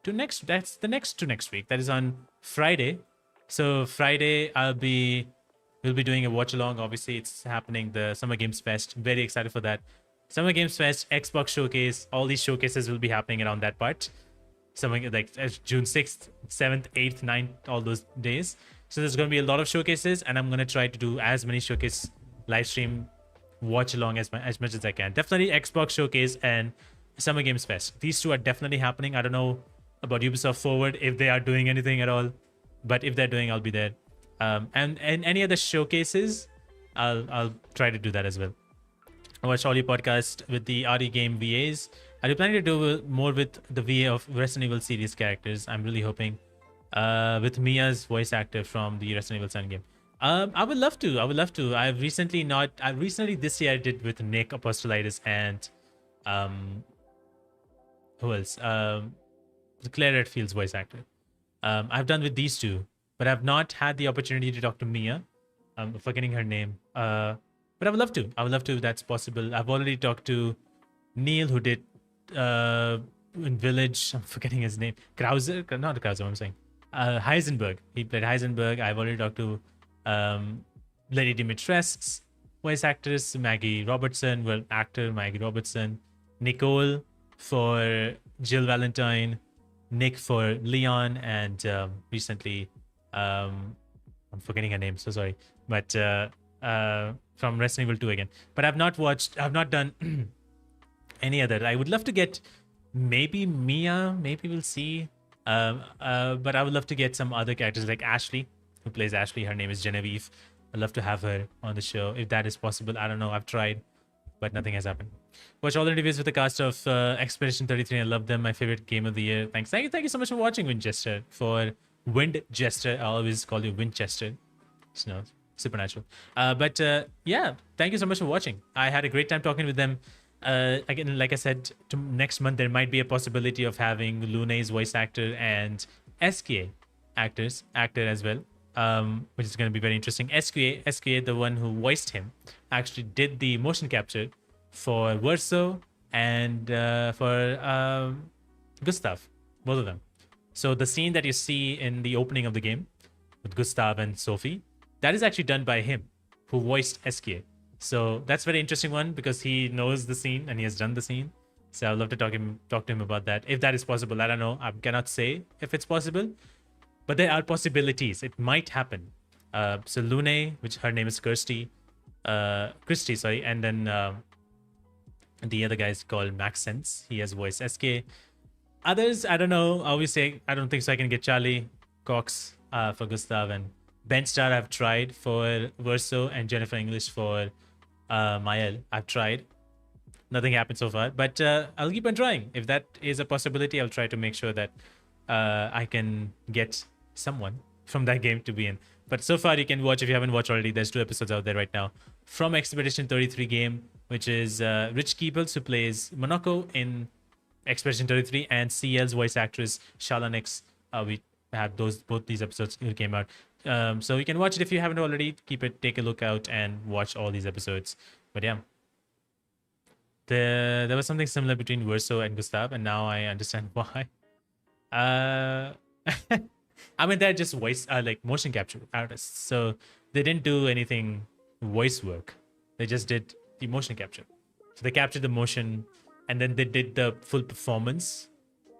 the next to next week. That is on Friday. So Friday we'll be doing a watch along. Obviously, it's happening, the Summer Games Fest. Very excited for that. Summer Games Fest, Xbox Showcase, all these showcases will be happening around that part. Something like June 6th, 7th, 8th, 9th, all those days. So there's going to be a lot of showcases, and I'm going to try to do as many showcase live stream watch along as much as I can. Definitely Xbox Showcase and Summer Games Fest. These two are definitely happening. I don't know about Ubisoft Forward if they are doing anything at all, but if they're doing, I'll be there. And any other showcases, I'll try to do that as well. I watched all your podcast with the RE game VAs. Are you planning to do more with the VA of Resident Evil series characters? I'm really hoping. With Mia's voice actor from the Resident Evil 7 game. I would love to. I've recently this year I did with Nick Apostolitis and who else? Claire Redfield's voice actor. I've done with these two, but I've not had the opportunity to talk to Mia. I'm forgetting her name. But I would love to. If that's possible. I've already talked to Neil, who did in Village. I'm forgetting his name. Krauser, not Krauser. I'm saying Heisenberg. He played Heisenberg. I've already talked to Lady Dimitrescu's voice actress, Maggie Robertson, actor Maggie Robertson, Nicole for Jill Valentine, Nick for Leon, and recently I'm forgetting her name, so sorry, but from Resident Evil 2 again. But I've not done any other. I would love to get maybe Mia, maybe we'll see. But I would love to get some other characters like Ashley, who plays Ashley. Her name is Genevieve. I'd love to have her on the show if that is possible. I don't know. I've tried, but nothing has happened. Watch all the interviews with the cast of Expedition 33. I love them. My favorite game of the year. Thanks. Thank you so much for watching, Winchester. For Windjester, I always call you Winchester. It's no supernatural. But yeah, thank you so much for watching. I had a great time talking with them. Again, like I said, next month there might be a possibility of having Lune's voice actor and SKA actor as well, which is going to be very interesting. SKA, the one who voiced him, actually did the motion capture for Verso and for Gustav, both of them. So the scene that you see in the opening of the game with Gustav and Sophie, that is actually done by him, who voiced SKA. So that's a very interesting one because he knows the scene and he has done the scene. So I'd love to talk to him about that. If that is possible, I don't know. I cannot say if it's possible, but there are possibilities. It might happen. So Lune, which her name is Christy, sorry. And then the other guy is called Maxence. He has voiced SK. Others, I don't know. Obviously, I don't think so. I can get Charlie Cox for Gustav, and Ben Starr I've tried for Verso, and Jennifer English for Mael. I've tried. Nothing happened so far, but I'll keep on trying. If that is a possibility, I'll try to make sure that I can get someone from that game to be in. But so far, you can watch, if you haven't watched already, there's 2 episodes out there right now from Expedition 33 game, which is Rich Keebles, who plays Monaco in Expedition 33, and CL's voice actress Shala Nix. We had both these episodes came out. So you can watch it if you haven't already. Take a look out and watch all these episodes. But yeah, there was something similar between Verso and Gustav, and now I understand why. I mean, they're just voice like motion capture artists, so they didn't do anything voice work. They just did the motion capture. So they captured the motion and then they did the full performance,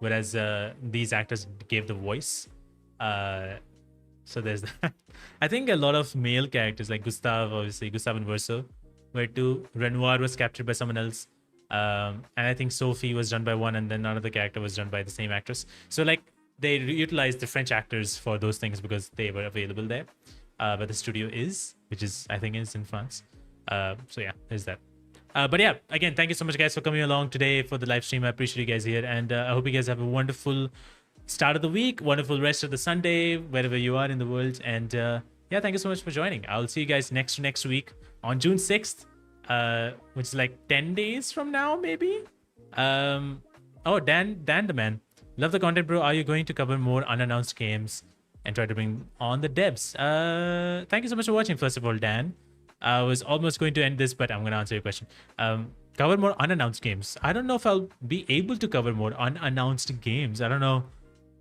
whereas these actors gave the voice. So there's that. I think a lot of male characters like Gustav, obviously Gustav and Verso were too. Renoir was captured by someone else. And I think Sophie was done by one, and then another character was done by the same actress. So like they utilized the French actors for those things because they were available there. But the studio is, which is I think is in France. So yeah, there's that. But yeah, again, thank you so much, guys, for coming along today for the live stream. I appreciate you guys here, and I hope you guys have a wonderful start of the week, wonderful rest of the Sunday, wherever you are in the world. And yeah, thank you so much for joining. I'll see you guys next week on June 6th, which is like 10 days from now, maybe. Oh, Dan the man. Love the content, bro. Are you going to cover more unannounced games and try to bring on the devs? Thank you so much for watching, first of all, Dan. I was almost going to end this, but I'm going to answer your question. Cover more unannounced games. I don't know if I'll be able to cover more unannounced games. I don't know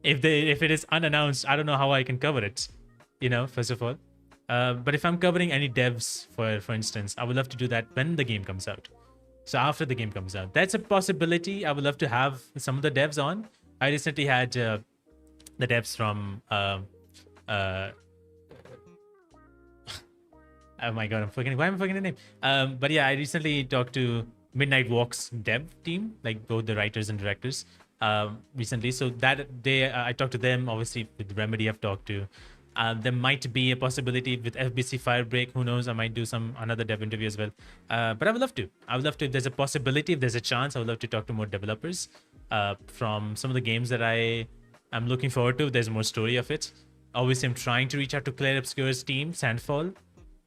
if it is unannounced. I don't know how I can cover it, first of all. But if I'm covering any devs, for instance, I would love to do that when the game comes out. So after the game comes out, that's a possibility. I would love to have some of the devs on. I recently had the devs from oh my god, why am I forgetting the name? But yeah, I recently talked to Midnight Walk's dev team, like both the writers and directors, recently. So that day I talked to them. Obviously with Remedy I've talked to. There might be a possibility with FBC Firebreak. Who knows? I might do another dev interview as well. But I would love to. If there's a possibility, if there's a chance, I would love to talk to more developers from some of the games that I am looking forward to. If there's more story of it. Obviously, I'm trying to reach out to Claire Obscure's team, Sandfall.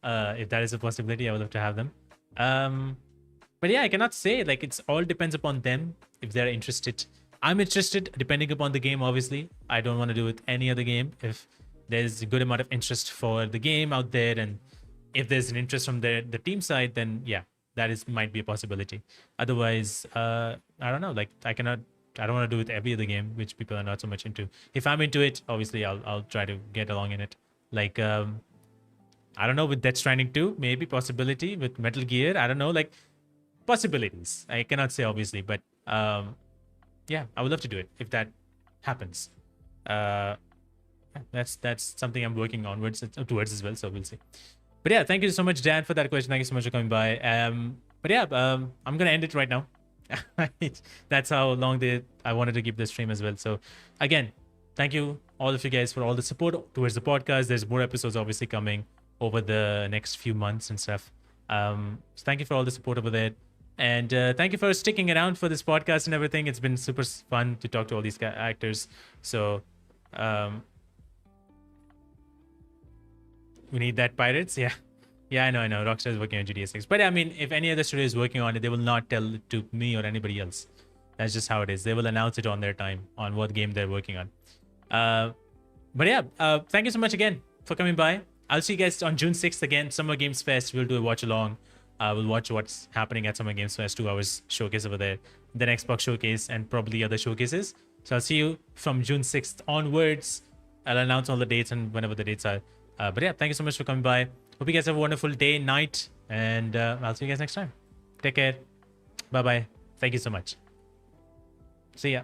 If that is a possibility, I would love to have them. But yeah, I cannot say. Like, it's all depends upon them if they're interested. I'm interested depending upon the game, obviously. I don't want to do it with any other game. If there's a good amount of interest for the game out there, and if there's an interest from the team side, then yeah, might be a possibility. Otherwise, I don't know. Like, I don't want to do it with every other game, which people are not so much into. If I'm into it, obviously I'll try to get along in it. Like, I don't know, with Death Stranding 2, maybe possibility. With Metal Gear, I don't know, like, possibilities. I cannot say, obviously, but yeah, I would love to do it if that happens. That's something I'm working towards as well, so we'll see. But yeah, thank you so much, Dan, for that question. Thank you so much for coming by. But yeah, I'm gonna end it right now. That's how long I wanted to keep the stream as well. So again, thank you all of you guys for all the support towards the podcast. There's more episodes obviously coming over the next few months and stuff. So thank you for all the support over there. And thank you for sticking around for this podcast and everything. It's been super fun to talk to all these actors. So we need that, Pirates. Yeah, I know. Rockstar is working on GTA 6. But I mean, if any other studio is working on it, they will not tell it to me or anybody else. That's just how it is. They will announce it on their time on what game they're working on. But yeah, thank you so much again for coming by. I'll see you guys on June 6th again, Summer Games Fest. We'll do a watch along. We'll watch what's happening at Summer Games Fest, 2 hours showcase over there, then Xbox showcase and probably other showcases. So I'll see you from June 6th onwards. I'll announce all the dates and whenever the dates are. But yeah, thank you so much for coming by. Hope you guys have a wonderful day, night, and I'll see you guys next time. Take care. Bye-bye. Thank you so much. See ya.